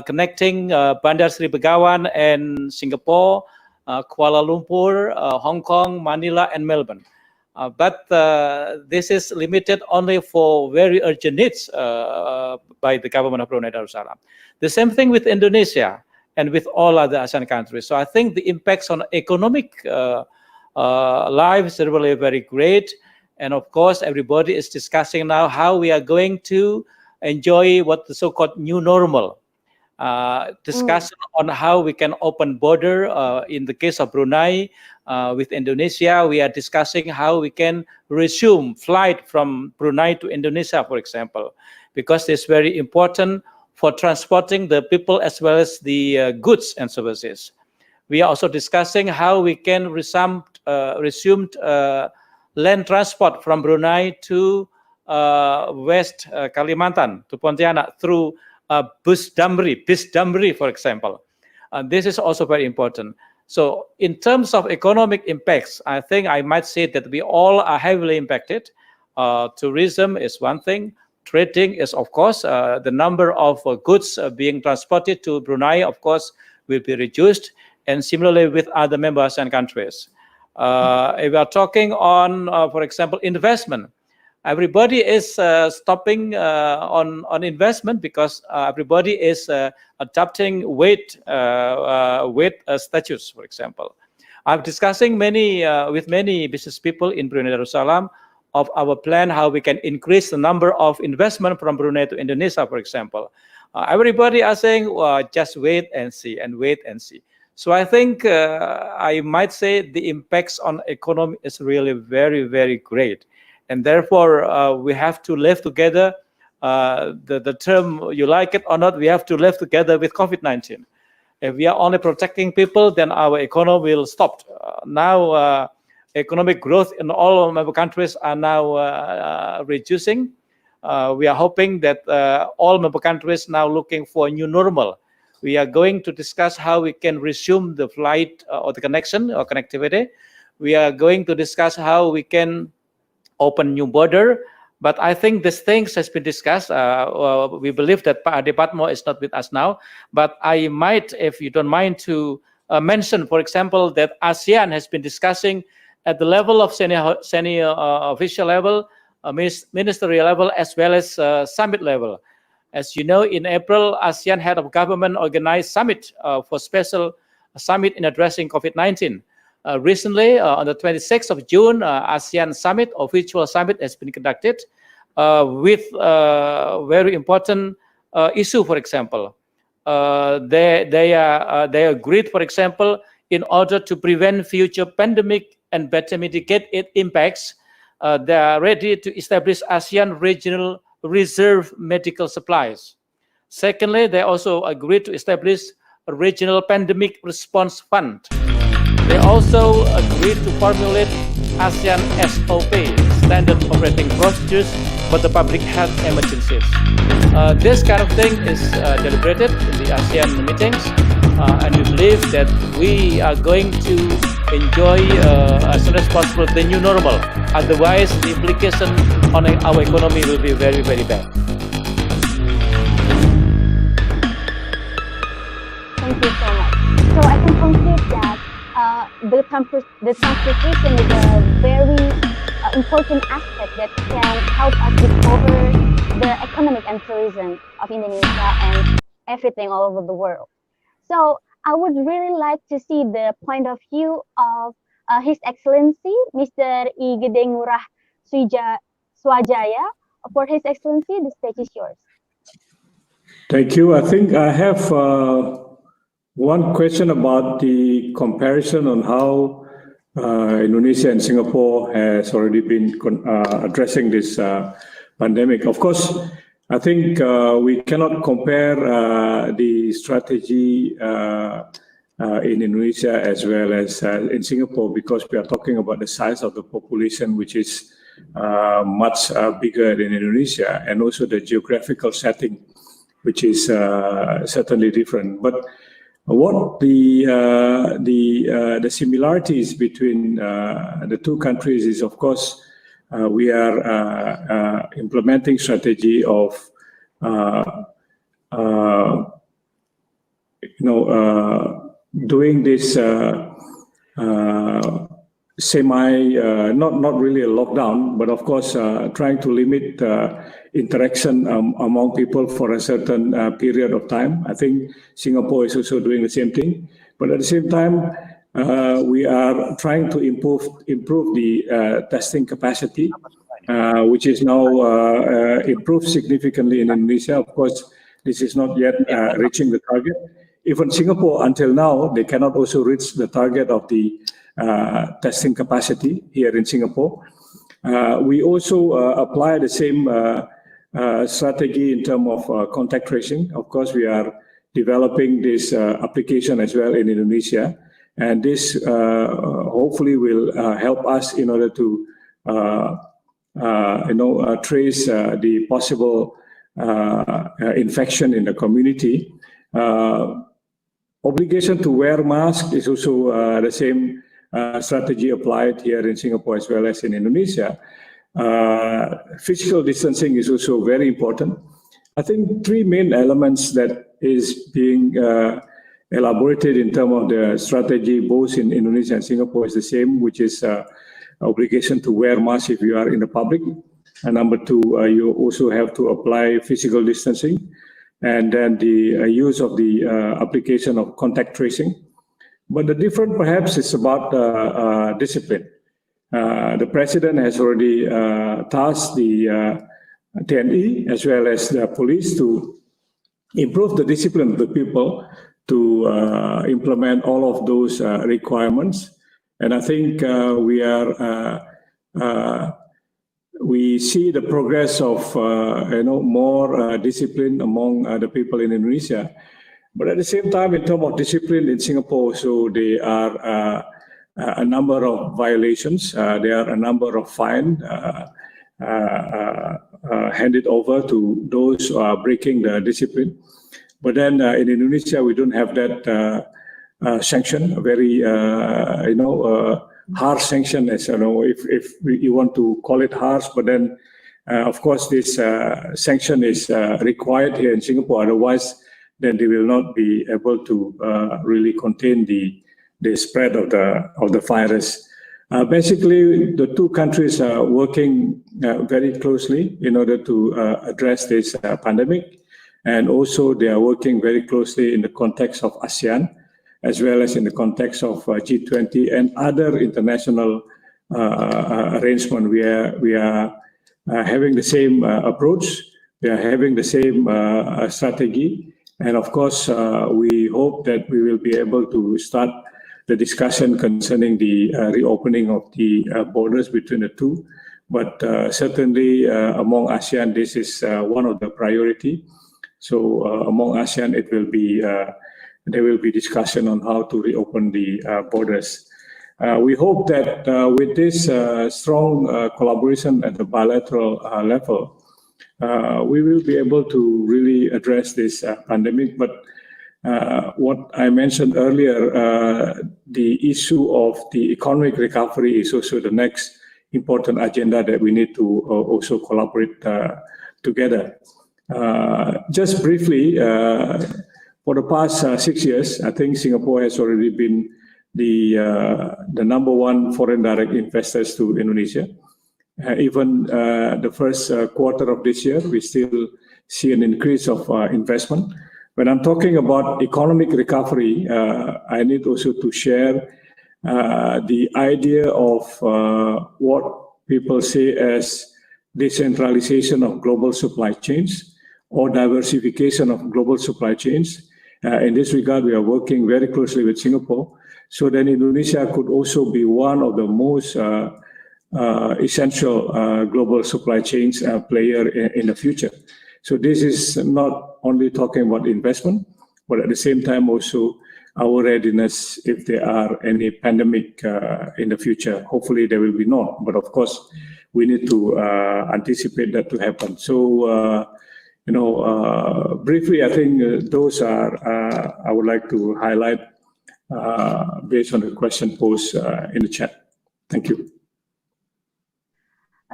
Speaker 3: connecting Bandar Sri Begawan and Singapore, Kuala Lumpur, Hong Kong, Manila, and Melbourne. But this is limited only for very urgent needs by the government of Brunei Darussalam. The same thing with Indonesia and with all other ASEAN countries. So I think the impacts on economic lives are really very great. And of course, everybody is discussing now how we are going to enjoy what the so-called new normal. Discussion on how we can open border. In the case of Brunei with Indonesia, we are discussing how we can resume flight from Brunei to Indonesia, for example, because it's very important for transporting the people as well as the goods and services. We are also discussing how we can resume land transport from Brunei to West Kalimantan, to Pontianak, through bus damri, for example. This is also very important. So in terms of economic impacts, I think I might say that we all are heavily impacted. Tourism is one thing. Trading is, of course, the number of goods being transported to Brunei, of course, will be reduced. And similarly with other member ASEAN countries. If we are talking on, for example, investment, everybody is stopping on investment because everybody is adopting weight statutes, for example. I'm discussing with many business people in Brunei Darussalam of our plan how we can increase the number of investment from Brunei to Indonesia, for example. Everybody are saying, well, just wait and see and wait and see. So I think I might say the impacts on economy is really very, very great. And therefore, we have to live together. The term, you like it or not, we have to live together with COVID-19. If we are only protecting people, then our economy will stop. Now, economic growth in all member countries are now reducing. We are hoping that all member countries now looking for a new normal. We are going to discuss how we can resume the flight or the connection or connectivity. We are going to discuss how we can open new border. But I think these things has been discussed. We believe that Pak Ade Patmo is not with us now. But I might, if you don't mind, to mention, for example, that ASEAN has been discussing at the level of senior official level, ministerial level, as well as summit level. As you know, in April, ASEAN Head of Government organized summit for special summit in addressing COVID-19. Recently, on the 26th of June, ASEAN Summit or virtual summit has been conducted with very important issue. For example, they agreed, for example, in order to prevent future pandemic and better mitigate its impacts, they are ready to establish ASEAN regional reserve medical supplies. Secondly, they also agreed to establish a regional pandemic response fund. They also agreed to formulate ASEAN SOP, standard operating procedures for the public health emergencies. This kind of thing is deliberated in the ASEAN meetings, and we believe that we are going to enjoy as soon as possible the new normal. Otherwise, the implication on our economy will be very, very bad.
Speaker 5: Thank you so much. So I can conclude that the transportation is a very important aspect that can help us recover the economic and tourism of Indonesia and everything all over the world. So I would really like to see the point of view of His Excellency, Mr. I Gede Ngurah Swajaya. For His Excellency, the stage is yours.
Speaker 4: Thank you. I think I have one question about the comparison on how Indonesia and Singapore has already been addressing this pandemic. Of course, I think we cannot compare the strategy in Indonesia as well as in Singapore, because we are talking about the size of the population, which is much bigger than Indonesia, and also the geographical setting, which is certainly different. But what the similarities between the two countries is, of course, we are implementing strategy of doing this not really a lockdown, but of course trying to limit interaction among people for a certain period of time. I think Singapore is also doing the same thing, but at the same time we are trying to improve the testing capacity, which is now improved significantly in Indonesia. Of course, this is not yet reaching the target. Even Singapore, until now, they cannot also reach the target of the testing capacity here in Singapore. We also apply the same strategy in terms of contact tracing. Of course, we are developing this application as well in Indonesia, and this hopefully will help us in order to trace the possible infection in the community. Obligation to wear mask is also the same strategy applied here in Singapore as well as in Indonesia. Physical distancing is also very important. I think three main elements that is being elaborated in terms of the strategy both in Indonesia and Singapore is the same, which is obligation to wear mask if you are in the public. And number two, you also have to apply physical distancing. And then the use of the application of contact tracing. But the difference perhaps is about discipline. The president has already tasked the TNI as well as the police to improve the discipline of the people to implement all of those requirements. And I think we see the progress of more discipline among the people in Indonesia, but at the same time, in terms of discipline in Singapore, so there are a number of violations. There are a number of fines handed over to those who are breaking the discipline. But then in Indonesia, we don't have that sanction. A very harsh sanction, as you know, if you want to call it harsh, but then of course this sanction is required here in Singapore. Otherwise, then they will not be able to really contain the spread of the virus. Basically, the two countries are working very closely in order to address this pandemic. And also they are working very closely in the context of ASEAN, as well as in the context of G20 and other international arrangement. We are having the same approach. We are having the same strategy. And of course, we hope that we will be able to start the discussion concerning the reopening of the borders between the two. But certainly among ASEAN, this is one of the priority. So among ASEAN, it will be there will be discussion on how to reopen the borders. We hope that with this strong collaboration at the bilateral level, we will be able to really address this pandemic. But what I mentioned earlier, the issue of the economic recovery is also the next important agenda that we need to also collaborate together. Just briefly, for the past 6 years, I think Singapore has already been the number one foreign direct investors to Indonesia. Even the first quarter of this year, we still see an increase of investment. When I'm talking about economic recovery, I need also to share the idea of what people say as decentralization of global supply chains or diversification of global supply chains. In this regard, we are working very closely with Singapore so that Indonesia could also be one of the most essential global supply chains player in the future. So this is not only talking about investment, but at the same time also our readiness if there are any pandemic in the future. Hopefully there will be none, but of course we need to anticipate that to happen. So briefly, I think those are I would like to highlight based on the question posed in the chat. Thank you.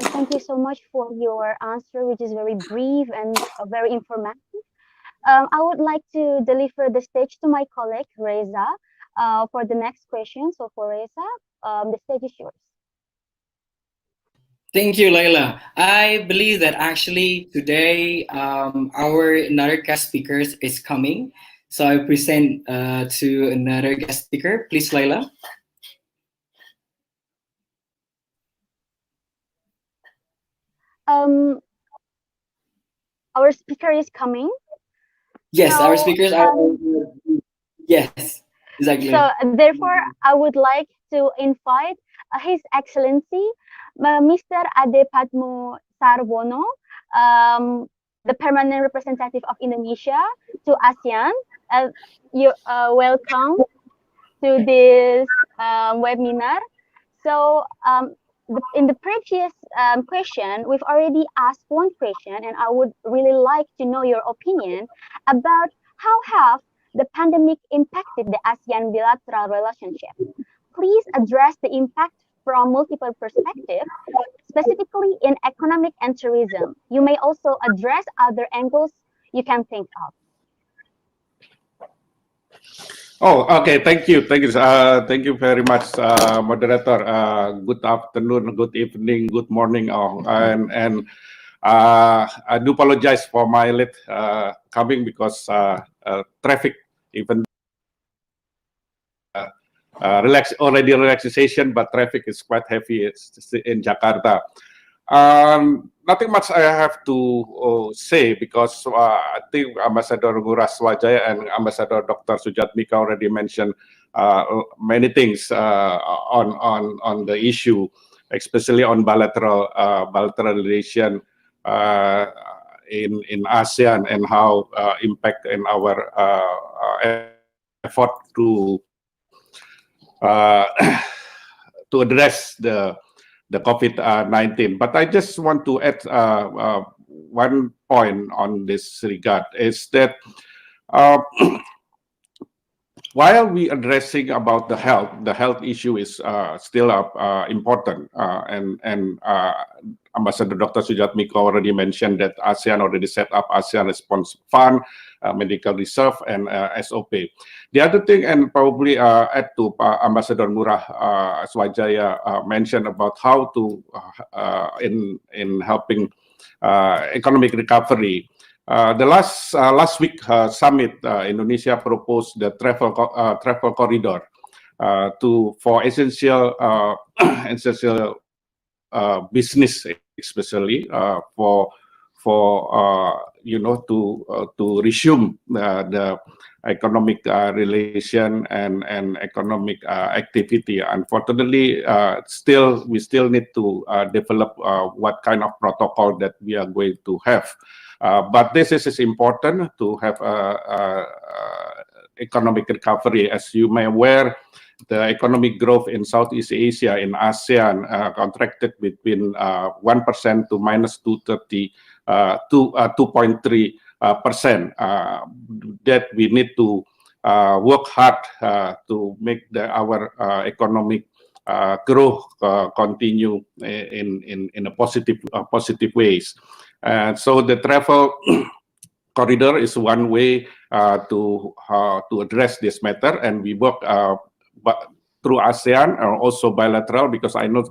Speaker 5: Thank you so much for your answer, which is very brief and very informative. I would like to deliver the stage to my colleague, Reza, for the next question. So for Reza, the stage is yours.
Speaker 2: Thank you, Laila. I believe that actually today our another guest speaker is coming. So I present to another guest speaker. Please, Laila.
Speaker 5: Our speaker is coming.
Speaker 2: Yes,
Speaker 5: so,
Speaker 2: our speakers are. Yes, exactly.
Speaker 5: So therefore, I would like to invite His Excellency, Mr. Ade Padmo Sarwono, the permanent representative of Indonesia to ASEAN. You welcome to this webinar. So in the previous question, we've already asked one question, and I would really like to know your opinion about how have the pandemic impacted the ASEAN bilateral relationship. Please address the impact from multiple perspectives, specifically in economic and tourism. You may also address other angles you can think of.
Speaker 6: Oh, okay. Thank you. Thank you very much, moderator. Good afternoon, good evening, good morning, all. And I do apologize for my late coming because traffic, even relaxation, but traffic is quite heavy in Jakarta. Nothing much I have to say because I think Ambassador Ngurah Swajaya and Ambassador Dr. Sujatmiko already mentioned many things on the issue, especially on bilateral relation in ASEAN and how impact in our effort to address the COVID-19. But I just want to add one point on this regard, is that while we addressing about the health issue is still important, and Ambassador Dr. Sujatmiko already mentioned that ASEAN already set up ASEAN Response Fund, medical reserve, and SOP. The other thing, and probably add to Ambassador Ngurah Swajaya mentioned about how to in helping economic recovery. The last week summit, Indonesia proposed the travel corridor for essential essential business, especially to resume the economic relation and economic activity. Unfortunately, we still need to develop what kind of protocol that we are going to have. But this is important to have economic recovery. As you may aware, the economic growth in Southeast Asia, in ASEAN, contracted between 1% to minus 2.3%. That we need to work hard to make our economic growth continue in a positive ways. So the travel corridor is one way to address this matter, and we work through ASEAN or also bilateral, because I know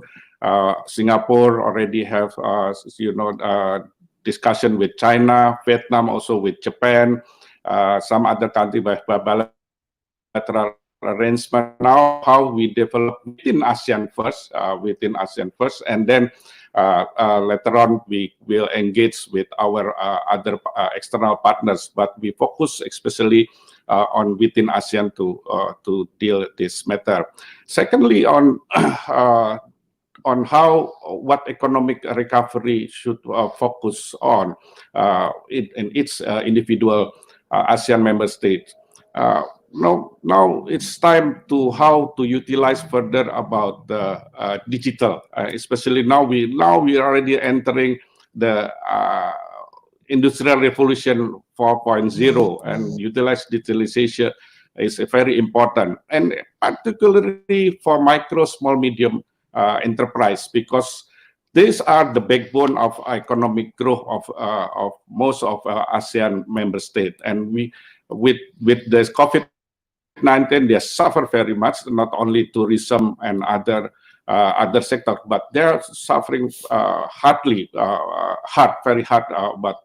Speaker 6: Singapore already have discussion with China, Vietnam, also with Japan, some other countries by bilateral arrangement. Now, how we develop within ASEAN first, and then later on we will engage with our other external partners. But we focus especially on within ASEAN to deal this matter. Secondly, on what economic recovery should focus on in each individual ASEAN member state. Now it's time to how to utilize further about the digital, especially now we are already entering the industrial revolution 4.0, and utilize digitalization is very important, and particularly for micro, small, medium enterprise, because these are the backbone of economic growth of most of ASEAN member states. And we with this COVID-19, they suffer very much, not only tourism and other sectors, but they're suffering very hard, but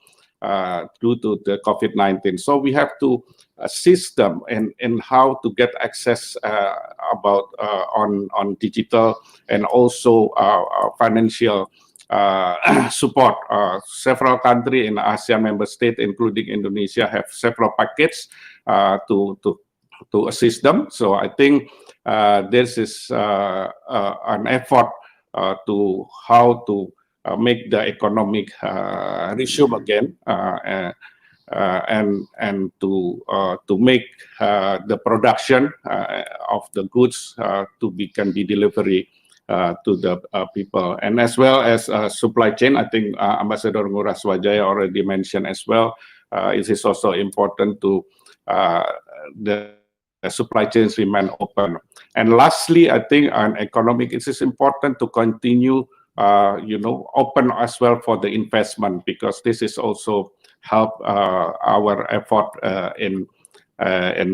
Speaker 6: due to the COVID-19. So we have to assist them in how to get access on digital, and also financial support. Several countries in ASEAN member state, including Indonesia, have several packages to assist them. So I think this is an effort to how to make the economic resume again, and to make the production of the goods can be delivery to the people, and as well as supply chain. I think Ambassador Ngurah Swajaya already mentioned as well. It is also important to the supply chains remain open. And lastly, I think on economic, it is important to continue open as well for the investment, because this is also help our effort in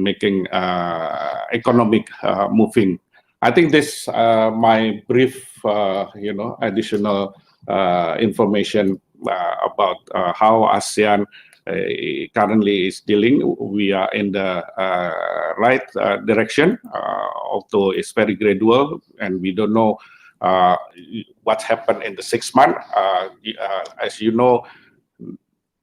Speaker 6: making economic moving. I think this my brief additional information about how ASEAN currently is dealing. We are in the right direction, although it's very gradual, and we don't know what happened in the 6 months. As you know,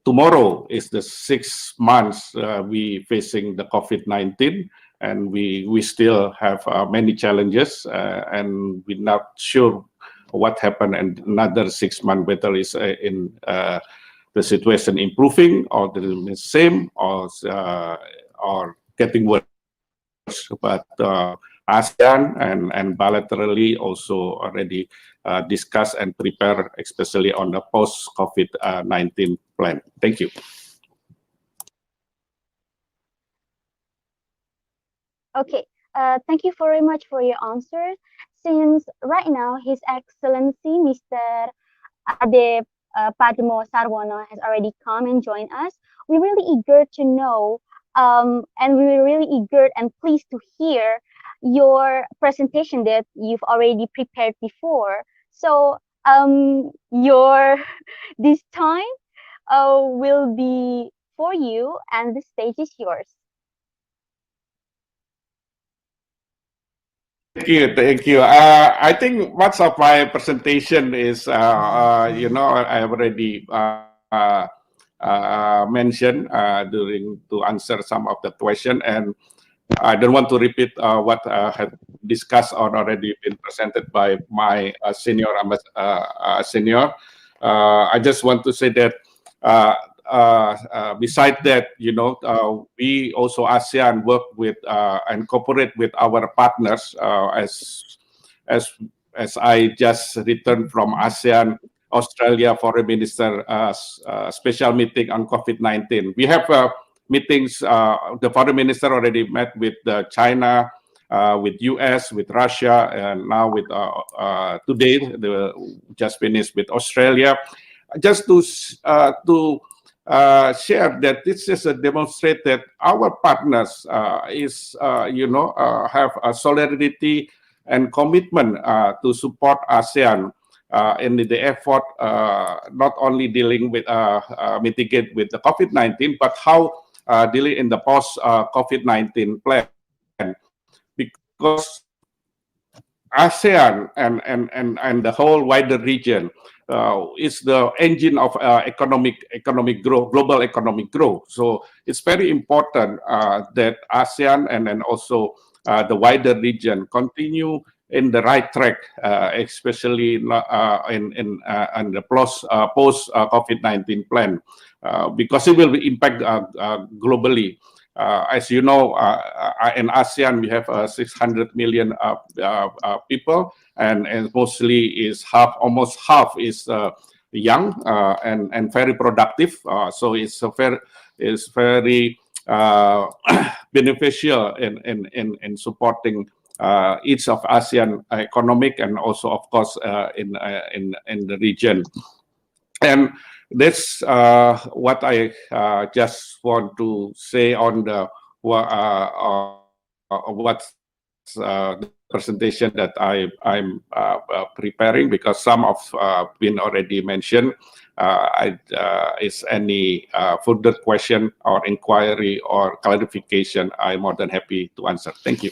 Speaker 6: tomorrow is the 6 months we facing the COVID-19, and we still have many challenges, and we're not sure what happened in another 6 months, whether it's in the situation improving or the same, or getting worse. But ASEAN and bilaterally also already discuss and prepare, especially on the post-COVID-19 plan. Thank you.
Speaker 5: Okay. Thank you very much for your answer. Since right now His Excellency Mr. Ade Padmo Sarwono has already come and joined us, we're really eager to know, and we're really eager and pleased to hear your presentation that you've already prepared before. So, your this time will be for you, and the stage is yours.
Speaker 6: Thank you, thank you. I think much of my presentation is, I already mentioned during to answer some of the question, and I don't want to repeat what had discussed or already been presented by my senior. I just want to say that beside that, we also ASEAN work with and cooperate with our partners as as I just returned from ASEAN Australia Foreign Minister special meeting on COVID-19. We have meetings. The foreign minister already met with China, with US, with Russia, and now with today just finished with Australia. Just to share that this is a demonstrate that our partners have a solidarity and commitment to support ASEAN in the effort not only dealing with mitigate with the COVID-19, but how dealing in the post COVID-19 plan, because ASEAN and the whole wider region is the engine of economic growth, global economic growth. So it's very important that ASEAN and then also the wider region continue in the right track, especially in the post COVID-19 plan, because it will impact globally. As you know, in ASEAN we have 600 million people, and mostly is almost half is young and very productive. So it's very beneficial in supporting each of ASEAN economic and also of course in the region. And that's what I just want to say on the what's the presentation that I'm preparing, because some of been already mentioned. Is any further question or inquiry or clarification, I'm more than happy to answer. Thank you.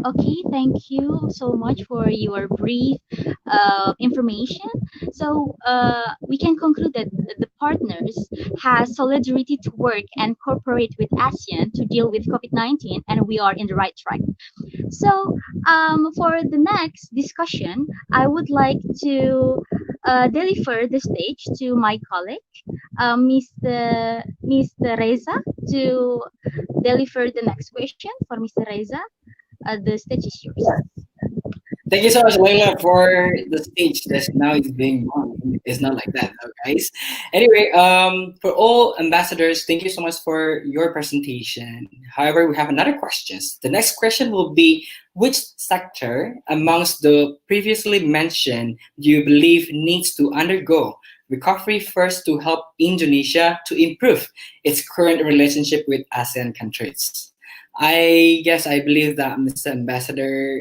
Speaker 7: Okay, thank you so much for your brief information. So we can conclude that the partners has solidarity to work and cooperate with ASEAN to deal with COVID-19, and we are in the right track. So for the next discussion, I would like to deliver the stage to my colleague, Mr. Reza, to deliver the next question for Mr. Reza. The stage is yours.
Speaker 2: Thank you so much, Leila, for the stage that now is being won. It's not like that, though, guys. Anyway, for all ambassadors, thank you so much for your presentation. However, we have another question. The next question will be, which sector amongst the previously mentioned do you believe needs to undergo recovery first to help Indonesia to improve its current relationship with ASEAN countries? I believe that Mr. Ambassador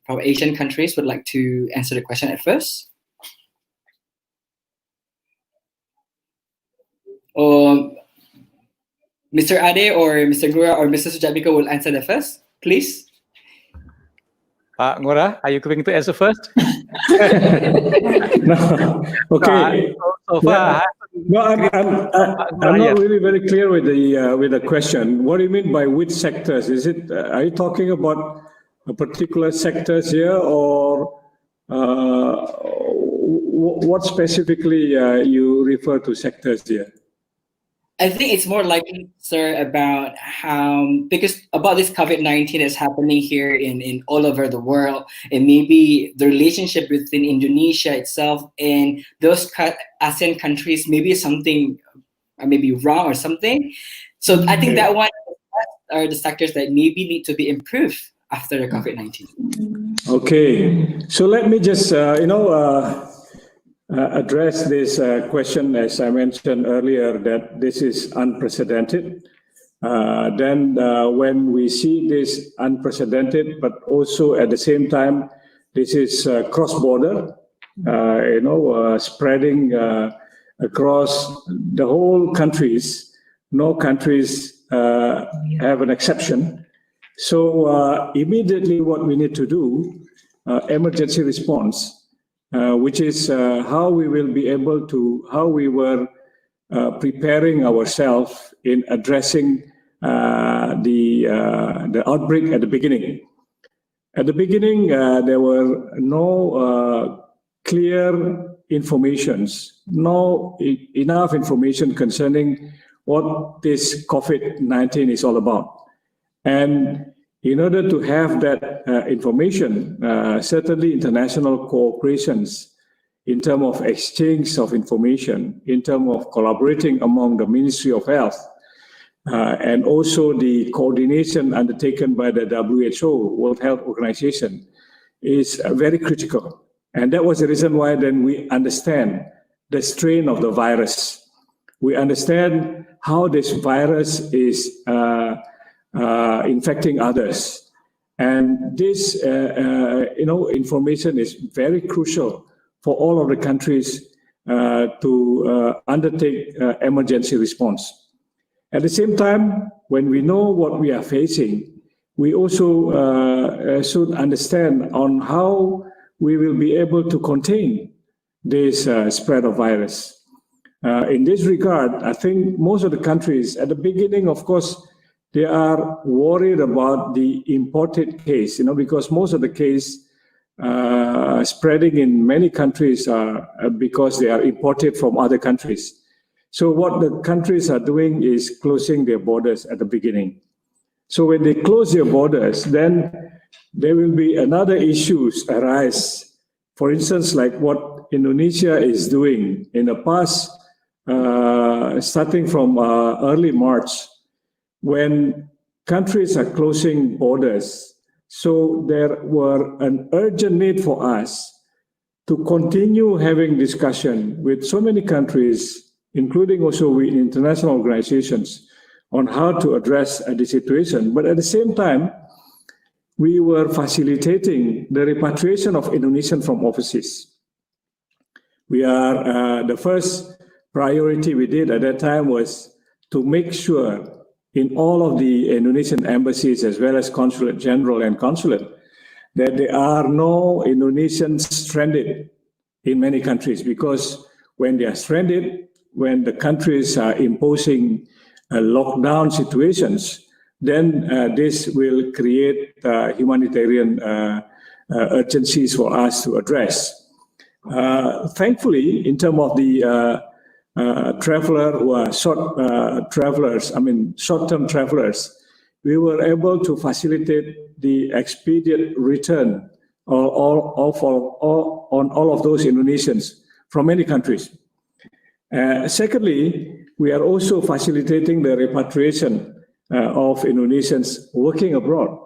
Speaker 2: from Asian countries would like to answer the question at first. Or Mr. Ade or Mr. Ngura or Mr. Sujatmiko will answer the first, please.
Speaker 3: Pak Ngura, are you going to answer first?
Speaker 4: No. Okay.
Speaker 3: So far,
Speaker 4: No, I'm not really very clear with the question. What do you mean by which sectors? Is it are you talking about a particular sectors here, or what specifically you refer to sectors here?
Speaker 2: I think it's more likely, sir, about how, because about this COVID-19 is happening here in all over the world, and maybe the relationship between Indonesia itself and those ASEAN countries, maybe something maybe wrong or something. So I think that one are the sectors that maybe need to be improved after the COVID-19.
Speaker 4: Okay, so let me just address this question. As I mentioned earlier, that this is unprecedented. Then when we see this unprecedented, but also at the same time, this is cross-border, spreading across the whole countries. No countries have an exception. So immediately what we need to do, emergency response, which is how we will be able to, how we were preparing ourselves in addressing the outbreak at the beginning. At the beginning, there were no clear informations, no enough information concerning what this COVID-19 is all about. And in order to have that information, certainly international cooperations in terms of exchange of information, in terms of collaborating among the Ministry of Health, and also the coordination undertaken by the WHO, World Health Organization, is very critical. And that was the reason why then we understand the strain of the virus. We understand how this virus is infecting others. And this, information is very crucial for all of the countries to undertake emergency response. At the same time, when we know what we are facing, we also should understand on how we will be able to contain this spread of virus. In this regard, I think most of the countries at the beginning, of course, they are worried about the imported case, because most of the case spreading in many countries are because they are imported from other countries. So what the countries are doing is closing their borders at the beginning. So when they close their borders, then there will be another issues arise. For instance, like what Indonesia is doing in the past, starting from early March, when countries are closing borders. So there were an urgent need for us to continue having discussion with so many countries, including also with international organizations, on how to address the situation. But at the same time, we were facilitating the repatriation of Indonesians from overseas. We are, the first priority we did at that time was to make sure in all of the Indonesian embassies, as well as consulate general and consulate, that there are no Indonesians stranded in many countries, because when they are stranded, when the countries are imposing lockdown situations, then this will create humanitarian urgencies for us to address. Thankfully, in terms of the traveler who are short-term travelers, we were able to facilitate the expedient return on all of those Indonesians from many countries. Secondly, we are also facilitating the repatriation of Indonesians working abroad.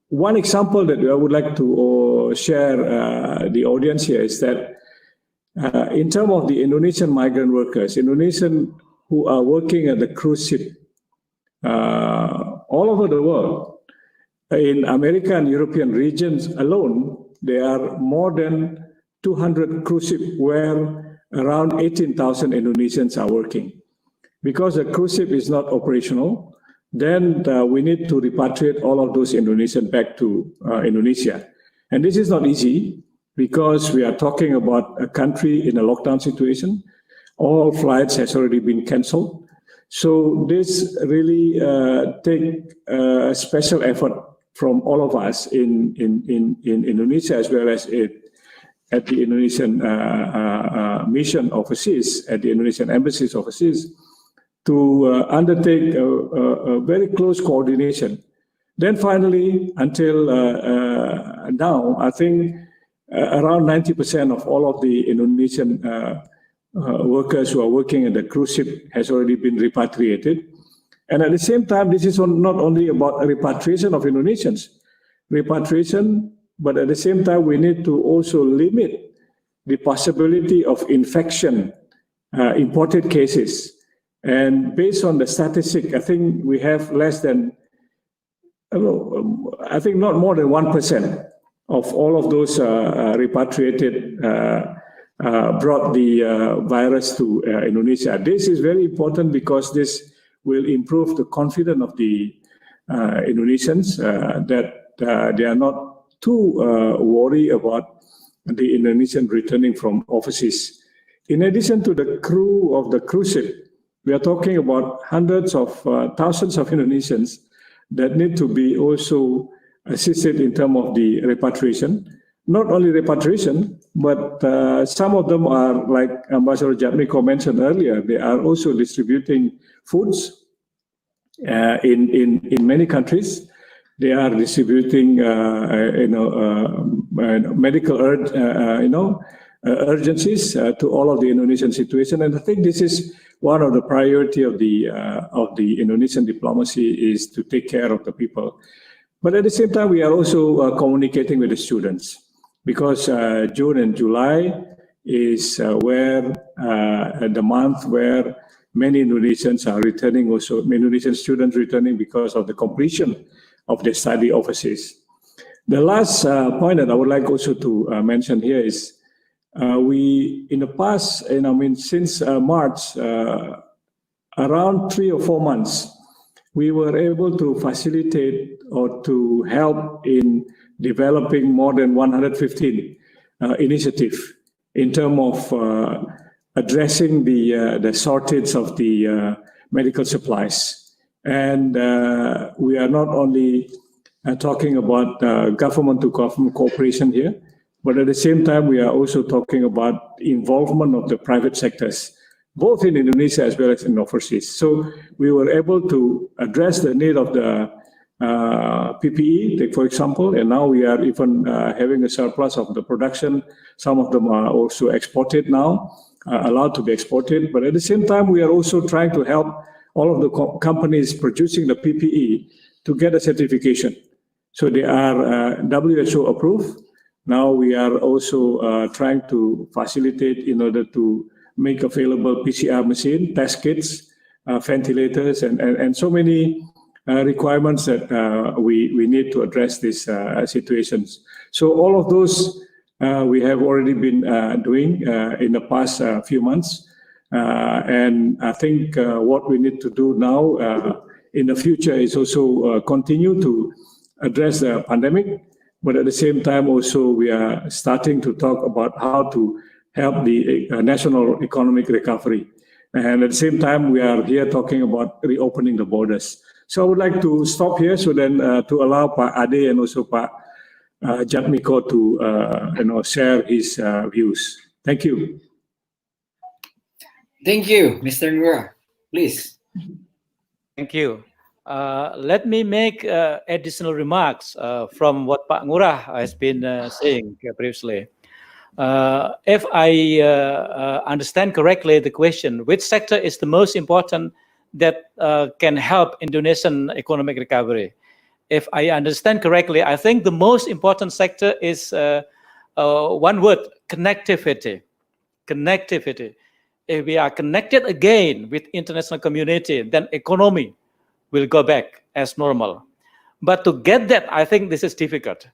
Speaker 4: One example that I would like to share the audience here is that in terms of the Indonesian migrant workers, Indonesian who are working at the cruise ship all over the world, in America and European regions alone, there are more than 200 cruise ships where around 18,000 Indonesians are working. Because the cruise ship is not operational, then we need to repatriate all of those Indonesians back to Indonesia. And this is not easy, because we are talking about a country in a lockdown situation. All flights has already been canceled. So this really take a special effort from all of us in Indonesia, as well as at the Indonesian mission overseas, at the Indonesian embassies overseas, to undertake a very close coordination. Then finally, until now, I think around 90% of all of the Indonesian workers who are working at the cruise ship has already been repatriated. And at the same time, this is not only about repatriation of Indonesians, repatriation, but at the same time, we need to also limit the possibility of infection, imported cases. And based on the statistic, I think we have less than, I think not more than 1% of all of those repatriated brought the virus to Indonesia. This is very important because this will improve the confidence of the Indonesians that they are not too worried about the Indonesian returning from overseas. In addition to the crew of the cruise ship, we are talking about hundreds of thousands of Indonesians that need to be also assisted in terms of the repatriation. Not only repatriation, but some of them are, like Ambassador Sujatmiko mentioned earlier, they are also distributing foods in many countries. They are distributing, medical urgencies to all of the Indonesian situation, and I think this is one of the priority of the Indonesian diplomacy is to take care of the people. But at the same time, we are also communicating with the students because June and July is where the month where many Indonesians are returning, also Indonesian students returning because of the completion of their study overseas. The last point that I would like also to mention here is we, in the past, since March, around 3 or 4 months, we were able to facilitate or to help in developing more than 115 initiatives in terms of addressing the shortage of the medical supplies. And we are not only talking about government-to-government cooperation here, but at the same time, we are also talking about involvement of the private sectors, both in Indonesia as well as in overseas. So we were able to address the need of the PPE, for example, and now we are even having a surplus of the production. Some of them are also exported now, allowed to be exported. But at the same time, we are also trying to help all of the companies producing the PPE to get a certification. So they are WHO approved. Now we are also trying to facilitate in order to make available PCR machine, test kits, ventilators, and so many requirements that we need to address these situations. So all of those we have already been doing in the past few months. And I think what we need to do now in the future is also continue to address the pandemic, but at the same time also we are starting to talk about how to help the national economic recovery. And at the same time, we are here talking about reopening the borders. So I would like to stop here so then to allow Pak Ade and also Pak Sujatmiko to share his views. Thank you.
Speaker 2: Thank you, Mr. Ngurah. Please.
Speaker 3: Thank you. Let me make additional remarks from what Pak Ngurah has been saying previously. If I understand correctly the question, which sector is the most important that can help Indonesian economic recovery? If I understand correctly, I think the most important sector is one word: connectivity. Connectivity. If we are connected again with international community, then economy will go back as normal. But to get that, I think this is difficult.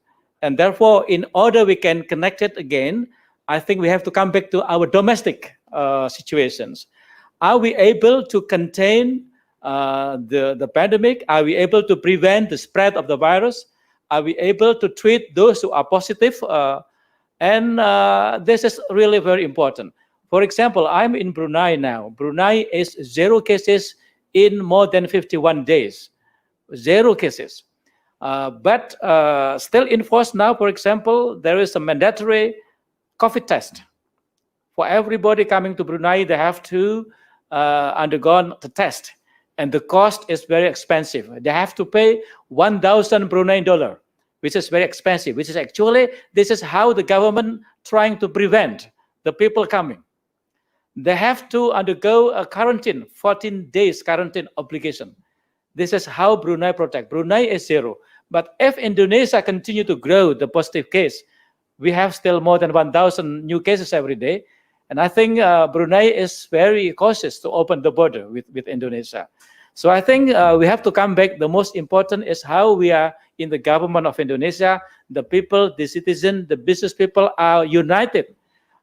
Speaker 3: And therefore, in order we can connect it again, I think we have to come back to our domestic situations. Are we able to contain the pandemic? Are we able to prevent the spread of the virus? Are we able to treat those who are positive? And this is really very important. For example, I'm in Brunei now. Brunei is 0 cases in more than 51 days. 0 cases. But still in force now, for example, there is a mandatory COVID test. For everybody coming to Brunei, they have to undergo the test. And the cost is very expensive. They have to pay 1,000 Brunei dollar, which is very expensive, which is actually, this is how the government trying to prevent the people coming. they have to undergo a quarantine, 14 days quarantine obligation. This is how Brunei protect. Brunei is 0. But if Indonesia continue to grow the positive case, we have still more than 1,000 new cases every day. And I think Brunei is very cautious to open the border with Indonesia. So I think we have to come back. The most important is how we are in the government of Indonesia, the people, the citizen, the business people are united.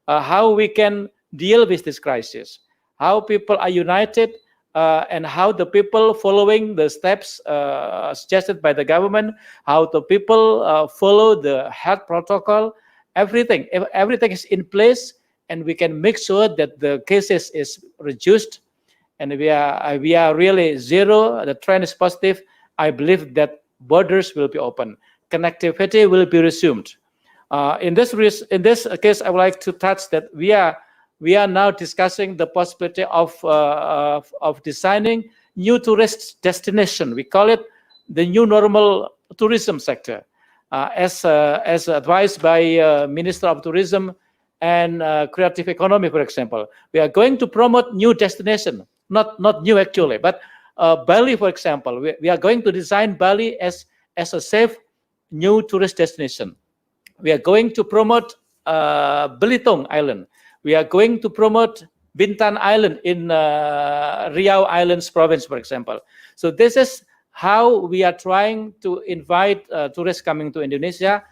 Speaker 3: How we can deal with this crisis, how people are united, and how the people following the steps suggested by the government, how the people follow the health protocol, everything is in place, and we can make sure that the cases is reduced, and we are really 0. The trend is positive. I believe that borders will be open, connectivity will be resumed. In this case, I would like to touch that we are now discussing the possibility of designing new tourist destination. We call it the new normal tourism sector, as advised by Minister of Tourism and Creative Economy, for example. We are going to promote new destination, not new actually, but Bali, for example. We are going to design Bali as a safe new tourist destination. We are going to promote Belitung Island. We are going to promote Bintan Island in Riau Islands province, for example. So this is how we are trying to invite tourists coming to Indonesia,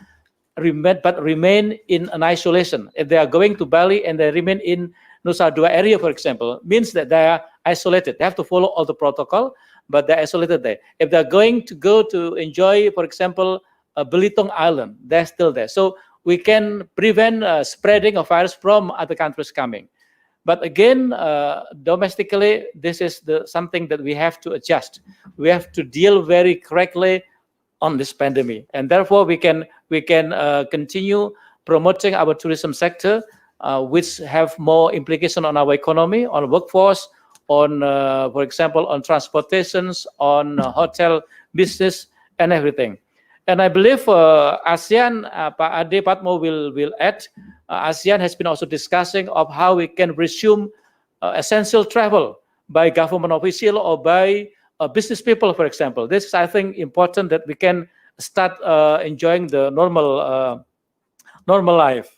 Speaker 3: but remain in an isolation. If they are going to Bali and they remain in Nusa Dua area, for example, means that they are isolated. They have to follow all the protocol, but they're isolated there. If they're going to go to enjoy, for example, Belitung Island, they're still there. So we can prevent spreading of virus from other countries coming. But again, domestically, this is something that we have to adjust. We have to deal very correctly on this pandemic, and therefore we can continue promoting our tourism sector, which have more implication on our economy, on workforce, on, for example, on transportations, on hotel business, and everything. And I believe ASEAN, Pak Ade Patmo will add, ASEAN has been also discussing of how we can resume essential travel by government official or by business people, for example. This is, I think, important that we can start enjoying the normal life.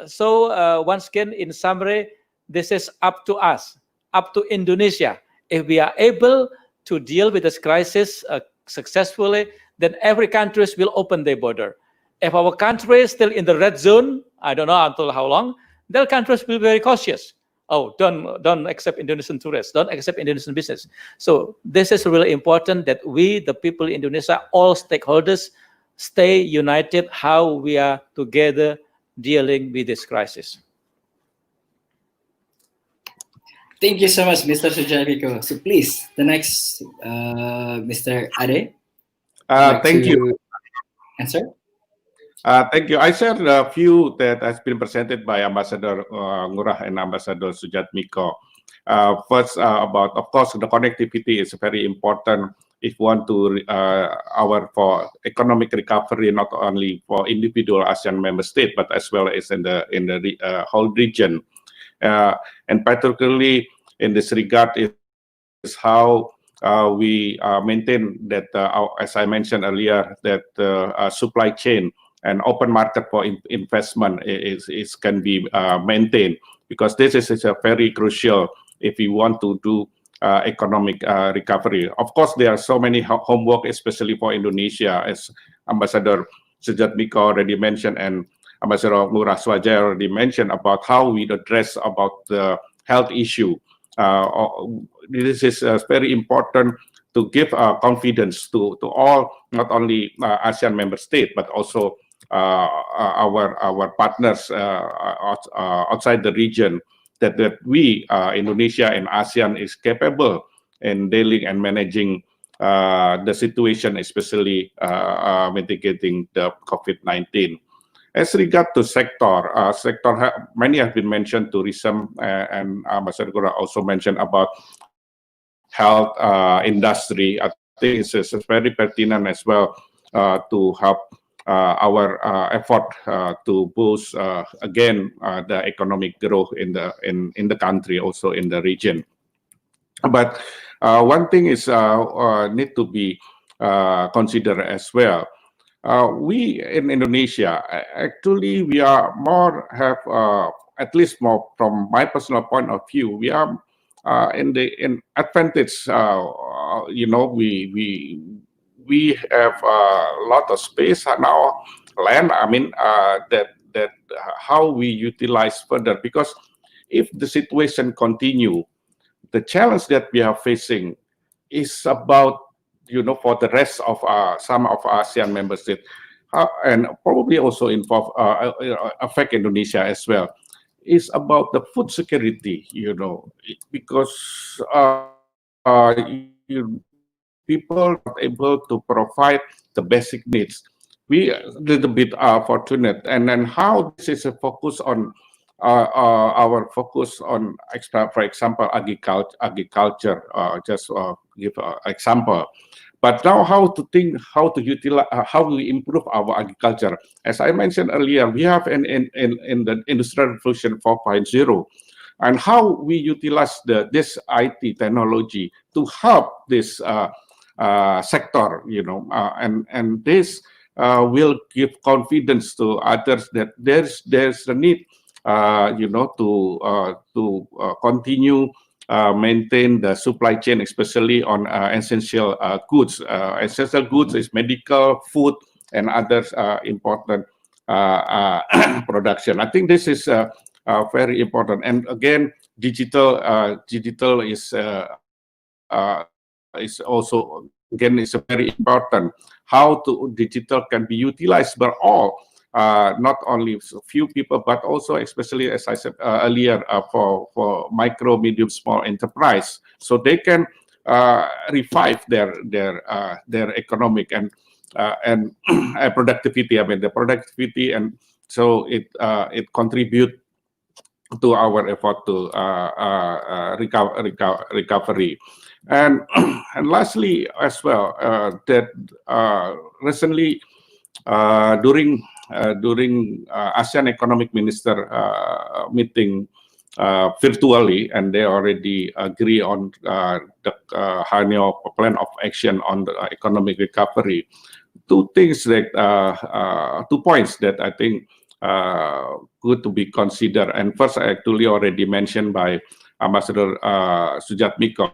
Speaker 3: So once again, in summary, this is up to us, up to Indonesia. If we are able to deal with this crisis successfully, then every country will open their border. If our country is still in the red zone, I don't know until how long, then countries will be very cautious. Oh, don't accept Indonesian tourists, don't accept Indonesian business. So this is really important that we, the people in Indonesia, all stakeholders, stay united how we are together dealing with this crisis.
Speaker 2: Thank you so much, Mr. Sujatmiko. So please, the next, Mr. Ade.
Speaker 6: Thank you.
Speaker 2: Answer.
Speaker 6: Thank you. I shared a few that has been presented by Ambassador Ngurah and Ambassador Sujatmiko. First, about, of course, the connectivity is very important if we want to for economic recovery, not only for individual ASEAN member state, but as well as in the whole region. And particularly in this regard is how we maintain that, as I mentioned earlier, that supply chain and open market for investment can be maintained, because this is a very crucial if we want to do economic recovery. Of course, there are so many homework, especially for Indonesia, as Ambassador Sujatmiko already mentioned, and Ambassador Ngurah Swajaya already mentioned about how we address about the health issue. This is very important to give confidence to all, not only ASEAN member state, but also our partners outside the region, that we, Indonesia and ASEAN, is capable in dealing and managing the situation, especially mitigating the COVID-19. As regard to sector, many have been mentioned, tourism, and Ambassador Ngurah also mentioned about health industry. I think it's very pertinent as well to help our effort to boost again the economic growth in the country, also in the region. But one thing is need to be considered as well. We in Indonesia, actually, we are more have at least more from my personal point of view, we are in advantage. You know, we have a lot of space on our land. I mean, that how we utilize further, because if the situation continue, the challenge that we are facing is about, you know, for the rest of some of ASEAN member states, and probably also involve affect Indonesia as well, is about the food security, you know, because people not able to provide the basic needs. We a little bit are fortunate, and then how this is a focus on our focus on for example, agriculture. Just give an example. But now, how to think, how to utilize, how we improve our agriculture. As I mentioned earlier, we have in the Industrial Revolution 4.0, and how we utilize this IT technology to help this sector, you know, and this will give confidence to others that there's a need, you know, to continue maintain the supply chain, especially on essential goods. Essential goods is medical, food, and other important production. I think this is very important. And again, digital also again is very important. How to digital can be utilized by all. Not only a few people, but also especially, as I said earlier, for micro, medium, small enterprise, so they can revive their economic and productivity. I mean, the productivity, and so it contribute to our effort to recovery. And and lastly, as well, that recently during ASEAN Economic Minister meeting virtually, and they already agree on the Hanyo plan of action on the economic recovery. Two things that 2 points that I think good to be considered. And first, I actually already mentioned by Ambassador Sujatmiko,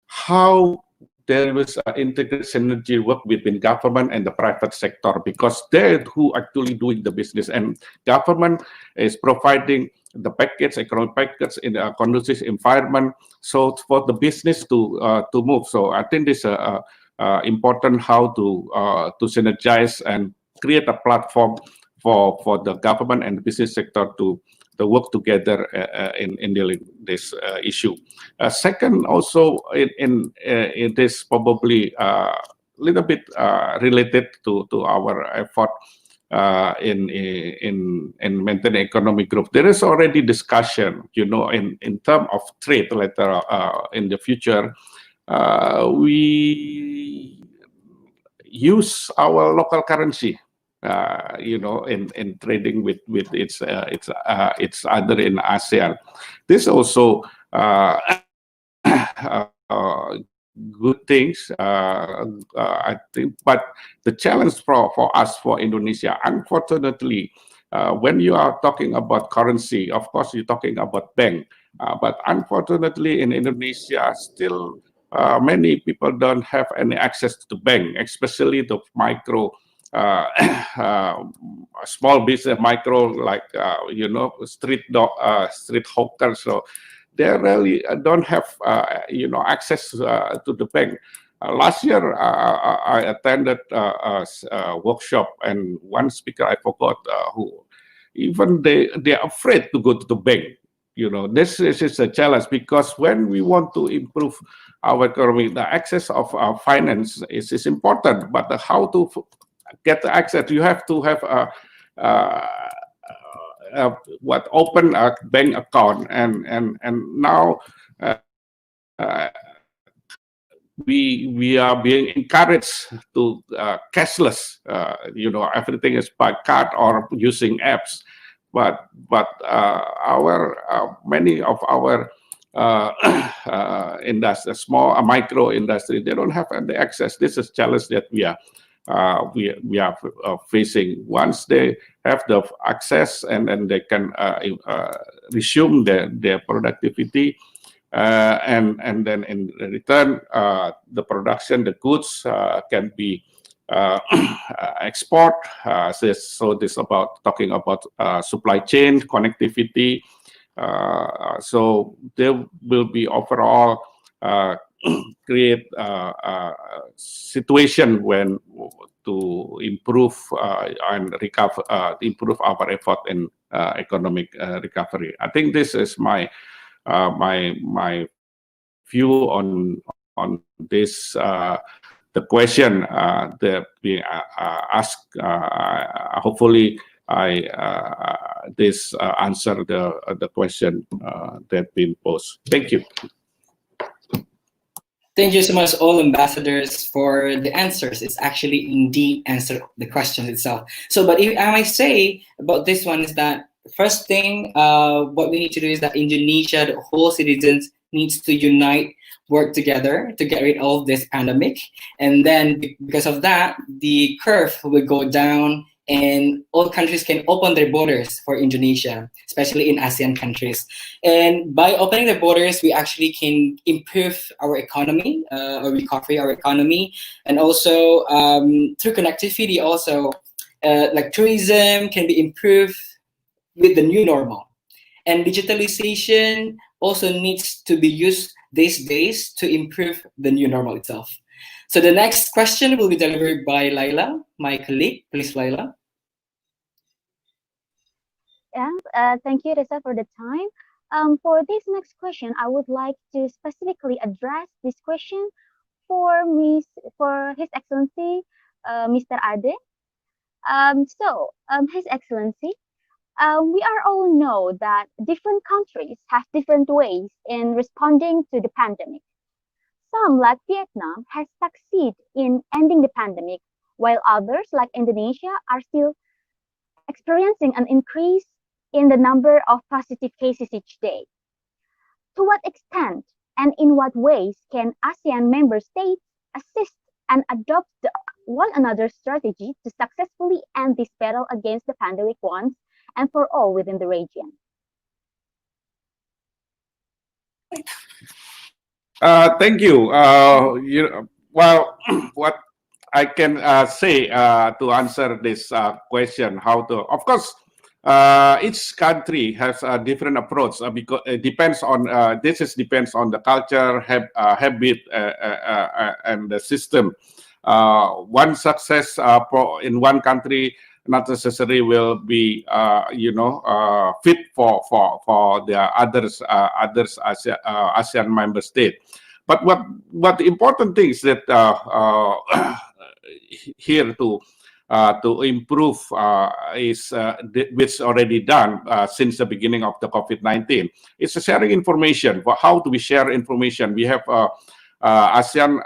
Speaker 6: how there was integrated synergy work between government and the private sector, because they're who actually doing the business, and government is providing the package, economic package in a conducive environment, so for the business to move. So I think this important how to synergize and create a platform for the government and the business sector to work together in dealing this issue. Second, also in this probably a little bit related to our effort in maintaining economic growth. There is already discussion, you know, in terms of trade later in the future. We use our local currency, you know, in trading with its other in ASEAN. This also good things, I think. But the challenge for us, for Indonesia, unfortunately, when you are talking about currency, of course you're talking about bank. But unfortunately, in Indonesia, still many people don't have any access to bank, especially the micro. Small business, micro, like you know, street hawkers. So they really don't have you know, access to the bank. Last year, I attended a workshop, and one speaker, I forgot who, even they're afraid to go to the bank. You know, this is a challenge, because when we want to improve our economy, the access of finance is important, but how to get the access, you have to have open a bank account, and now we are being encouraged to cashless. Everything is by card or using apps. But many of our industry, small micro industry, they don't have the access. This is challenge that we are facing. Once they have the access and then they can resume their productivity, and then in return, the production, the goods can be export. So this about talking about supply chain connectivity. So there will be overall create a situation when to improve and recover, improve our effort in economic recovery. I think this is my my view on this the question that being asked. Hopefully, this answer the question that been posed. Thank you.
Speaker 2: Thank you so much, all ambassadors, for the answers. It's actually indeed answered the question itself. So, but if I might say about this one is that first thing, what we need to do is that Indonesia, the whole citizens, needs to unite, work together to get rid of this pandemic. And then because of that, the curve will go down and all countries can open their borders for Indonesia, especially in ASEAN countries. And by opening the borders, we actually can improve our economy, or recovery our economy, and also through connectivity also, like tourism can be improved with the new normal. And digitalization also needs to be used these days to improve the new normal itself. So the next question will be delivered by Laila, my colleague. Please, Laila.
Speaker 5: Yeah, thank you, Reza, for the time. For this next question, I would like to specifically address this question for His Excellency, Mr. Ade. His Excellency, we are all know that different countries have different ways in responding to the pandemic. Some, like Vietnam, has succeeded in ending the pandemic, while others, like Indonesia, are still experiencing an increase in the number of positive cases each day. To what extent and in what ways can ASEAN member states assist and adopt one another's strategy to successfully end this battle against the pandemic once and for all within the region?
Speaker 6: Thank you. Well, what I can say to answer this question, how to, of course, each country has a different approach because it depends on depends on the culture, habit, and the system. One success in one country not necessarily will be fit for the others ASEAN member state. But what the important thing is that here to improve is which already done since the beginning of the COVID-19. It's sharing information. How do we share information? We have ASEAN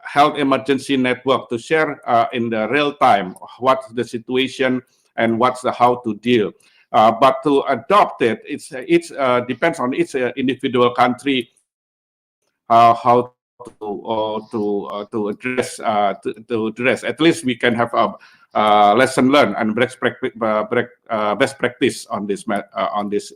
Speaker 6: Health Emergency Network to share in the real time what's the situation and what's the how to deal. But to adopt it, it's depends on each individual country how to address At least we can have a lesson learned and best practice on this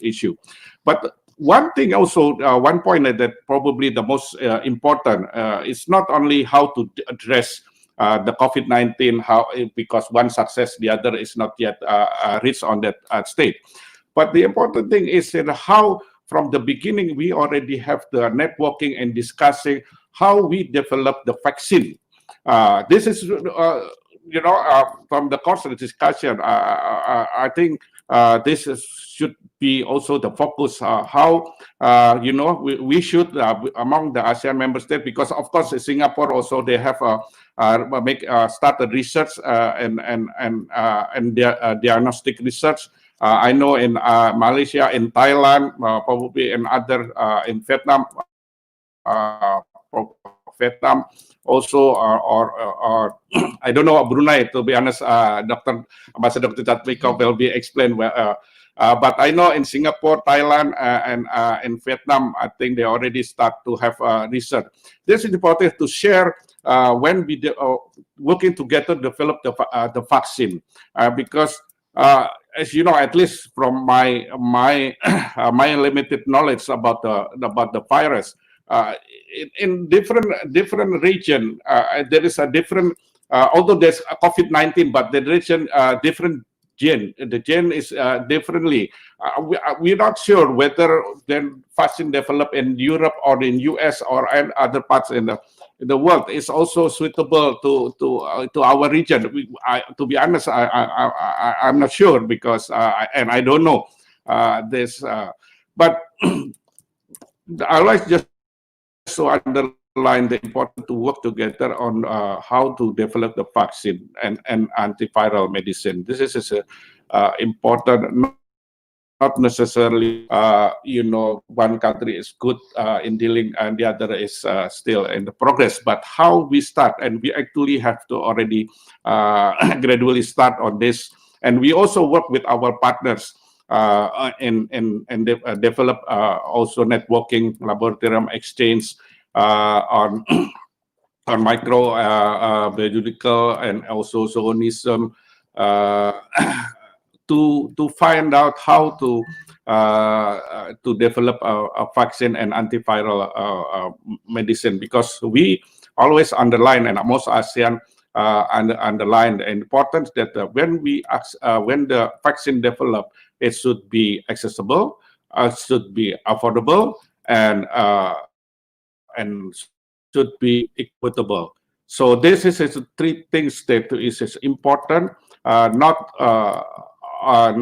Speaker 6: issue. But one thing also, one point that probably the most important is not only how to address the COVID-19, because one success, the other is not yet reached on that state. But the important thing is that how from the beginning we already have the networking and discussing how we develop the vaccine. This is, from the course of the discussion, I think this should be also the focus. How we should among the ASEAN member states, because of course Singapore also they have started research and diagnostic research. I know in Malaysia, in Thailand, probably in other in Vietnam, Vietnam, also, or I don't know, Brunei, to be honest. Ambassador Dr. Sujatmiko will be explained where. But I know in Singapore, Thailand, and in Vietnam, I think they already start to have research. This is important to share when we working together develop the vaccine, because as you know, at least from my my limited knowledge about the virus, in different region, there is a different. Although there's a COVID-19, but the region different gene. The gene is differently. We're not sure whether the vaccine developed in Europe or in US or in other parts in the world is also suitable to our region. To be honest, I'm not sure because and I don't know this. But I like just to underline the importance to work together on how to develop the vaccine and antiviral medicine. This is important. Not necessarily, you know, one country is good in dealing and the other is still in the progress. But how we start, and we actually have to already gradually start on this. And we also work with our partners and develop also networking, laboratorium exchange on microbiological and also zoonism. To find out how to develop a vaccine and antiviral medicine, because we always underline, and most ASEAN underline the importance that when the vaccine develop, it should be accessible, should be affordable, and should be equitable. So this is three things that is important, not on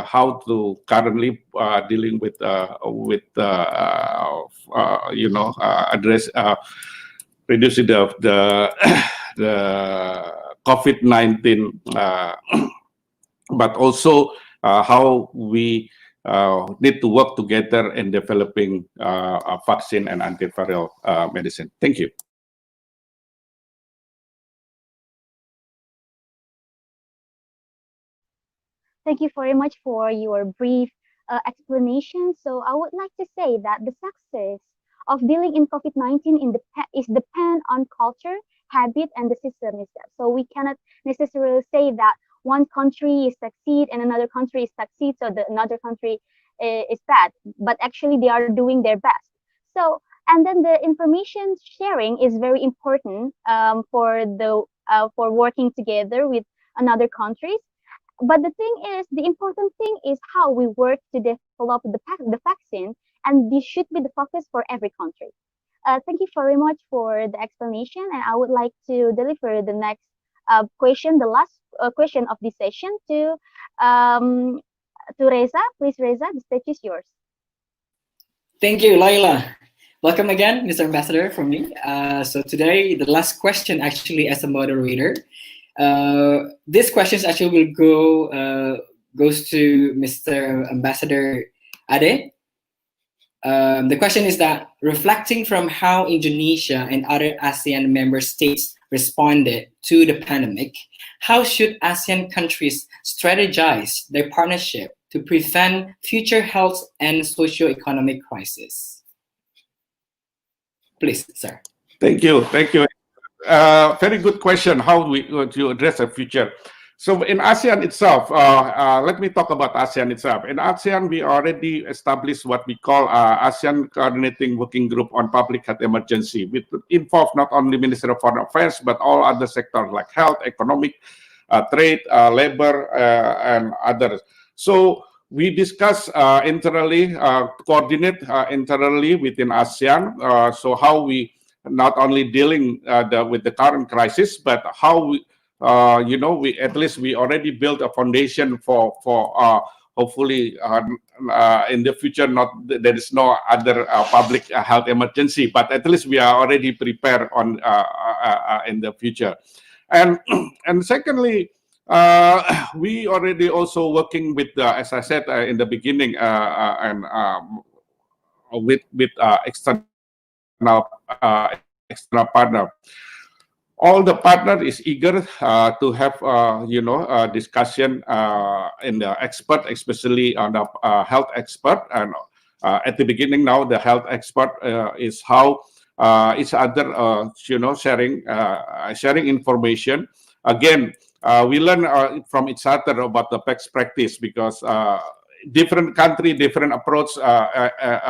Speaker 6: how to currently dealing with you know, address reducing the COVID-19, but also how we need to work together in developing a vaccine and antiviral medicine. Thank you.
Speaker 5: Thank you very much for your brief explanation. So I would like to say that the success of dealing in COVID-19 is depend on culture, habit, and the system itself. So we cannot necessarily say that one country is succeed and another country is succeed, so another country is bad. But actually, they are doing their best. So and then the information sharing is very important for working together with another countries. But the important thing is how we work to develop the vaccine, and this should be the focus for every country. Thank you very much for the explanation, and I would like to deliver the next question, the last question of this session to Reza. Please, Reza, the stage is yours.
Speaker 2: Thank you, Laila. Welcome again, Mr. Ambassador, from me. So today, the last question actually as a moderator. This question actually will goes to Mr. Ambassador Ade. The question is that, reflecting from how Indonesia and other ASEAN member states responded to the pandemic, how should ASEAN countries strategize their partnership to prevent future health and socio-economic crisis? Please, sir.
Speaker 6: Thank you. Thank you. Very good question. How we going to address the future? So in ASEAN itself, let me talk about ASEAN itself. In ASEAN, we already established what we call ASEAN Coordinating Working Group on Public Health Emergency, which involve not only Ministry of Foreign Affairs, but all other sectors like health, economic, trade, labor, and others. So we discuss internally, coordinate internally within ASEAN. So how we not only dealing with the current crisis, but how we, you know, we already built a foundation for hopefully in the future there is no other public health emergency, but at least we are already prepared on in the future. And secondly, we already also working with as I said in the beginning and with external external partner. All the partner is eager to have a discussion in the expert, especially on the health expert. And at the beginning now, the health expert is how each other sharing information. Again, we learn from each other about the best practice, because different country, different approach,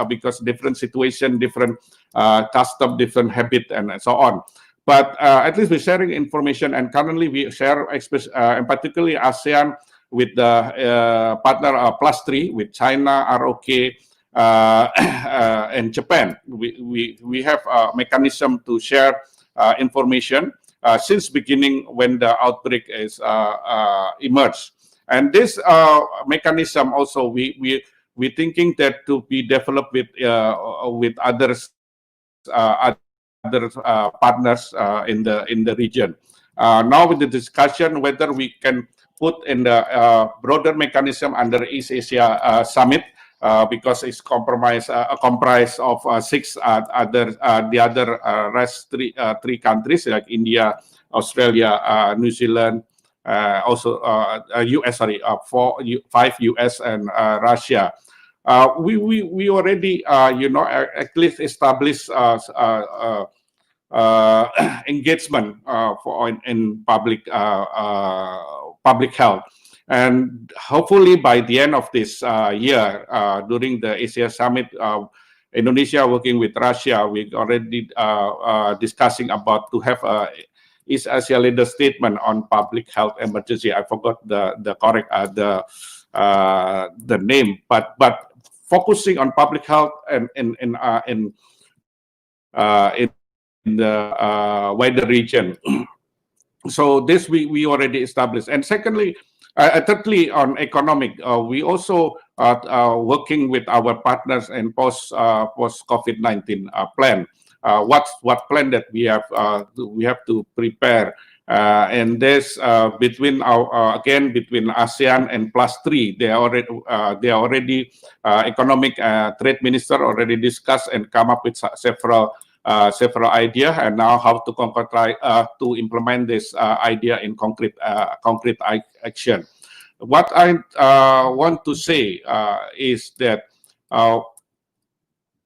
Speaker 6: because different situation, different custom, different habit, and so on. But at least we're sharing information, and currently we share, and particularly ASEAN, with the partner +3 with China, ROK, and Japan. We have a mechanism to share information since beginning when the outbreak is emerged. And this mechanism also we thinking that to be developed with others. Other partners in the region. Now with the discussion whether we can put in the broader mechanism under East Asia Summit, because it's comprised of six the other rest three countries like India, Australia, New Zealand, also US. Sorry, 5 US and Russia. We already at least established engagement in public health, and hopefully by the end of this year, during the Asia Summit, Indonesia working with Russia, we already discussing about to have a East Asia leader statement on public health emergency. I forgot the correct the name, but focusing on public health and in the wider region. So this we already established. And secondly, thirdly, on economic, we also working with our partners in post COVID-19 plan. What plan that we have to prepare. And this between between ASEAN and +3, they are already economic trade minister already discussed and come up with several ideas, and now how to to implement this idea in concrete action. What I want to say is that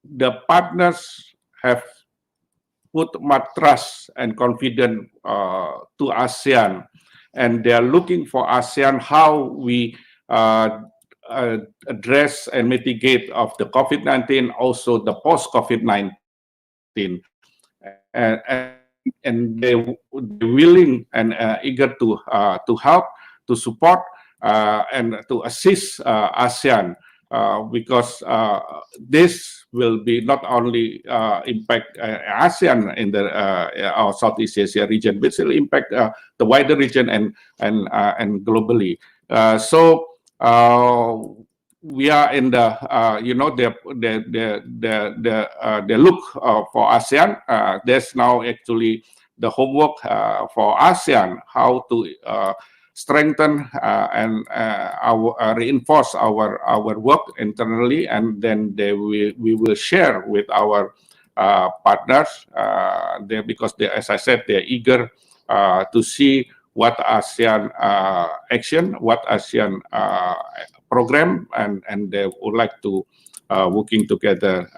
Speaker 6: the partners have put much trust and confidence to ASEAN, and they are looking for ASEAN how we address and mitigate of the COVID-19, also the post-COVID-19, and they're willing and eager to help, to support, and to assist ASEAN. Because this will be not only impact ASEAN in the our Southeast Asia region, but will impact the wider region and globally. So we are in the the look for ASEAN. There's now actually the homework for ASEAN how to strengthen and reinforce our work internally, and then we will share with our partners there, because as I said, they're eager to see what ASEAN action, what ASEAN program, and they would like to working together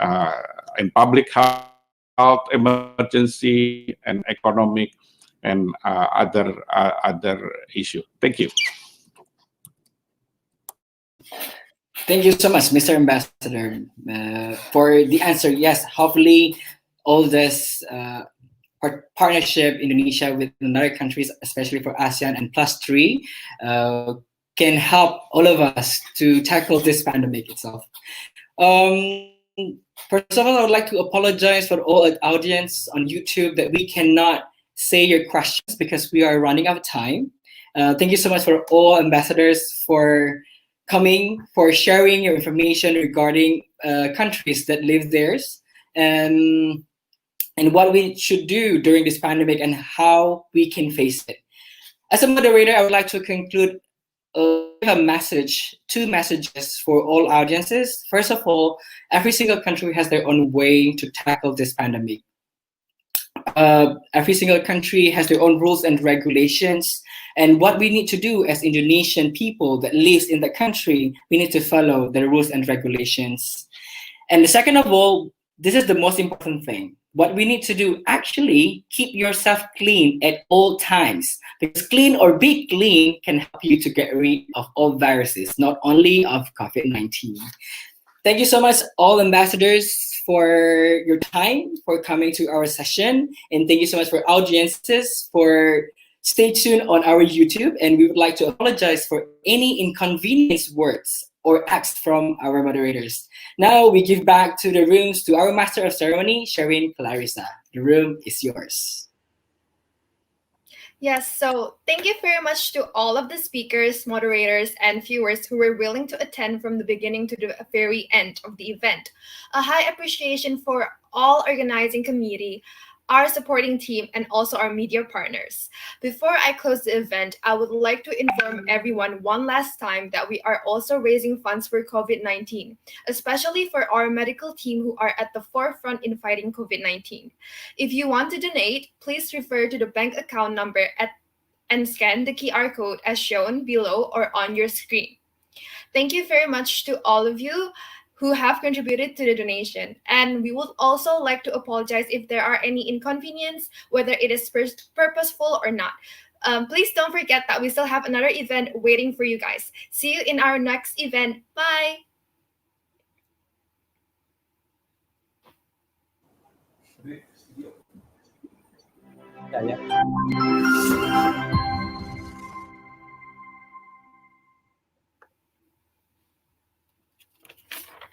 Speaker 6: in public health, emergency, and economic, and other issue. Thank you.
Speaker 2: Thank you so much, Mr. Ambassador, for the answer. Yes, hopefully all this partnership Indonesia with other countries, especially for ASEAN and +3, can help all of us to tackle this pandemic itself. First of all, I would like to apologize for all audience on YouTube that we cannot say your questions because we are running out of time. Thank you so much for all ambassadors for coming, for sharing your information regarding countries that live there, and what we should do during this pandemic and how we can face it. As a moderator, I would like to conclude a message, 2 messages for all audiences. First of all, every single country has their own way to tackle this pandemic. every single country has their own rules and regulations. And what we need to do as Indonesian people that lives in the country, we need to follow the rules and regulations. And the second of all, this is the most important thing. What we need to do, actually keep yourself clean at all times, because clean or be clean can help you to get rid of all viruses, not only of COVID-19. Thank you so much, all ambassadors, for your time, for coming to our session. And thank you so much for audiences for stay tuned on our YouTube. And we would like to apologize for any inconvenience words or acts from our moderators. Now we give back to the rooms to our Master of Ceremony, Sherin Clarissa. The room is yours.
Speaker 1: Yes, so thank you very much to all of the speakers, moderators, and viewers who were willing to attend from the beginning to the very end of the event. A high appreciation for all organizing committee, our supporting team, and also our media partners. Before I close the event, I would like to inform everyone one last time that we are also raising funds for COVID-19, especially for our medical team who are at the forefront in fighting COVID-19. If you want to donate, please refer to the bank account number and scan the QR code as shown below or on your screen. Thank you very much to all of you who have contributed to the donation. And we would also like to apologize if there are any inconvenience, whether it is purposeful or not. Please don't forget that we still have another event waiting for you guys. See you in our next event. Bye.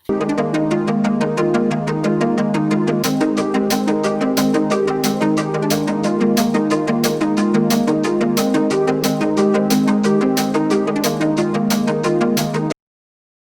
Speaker 3: Yeah.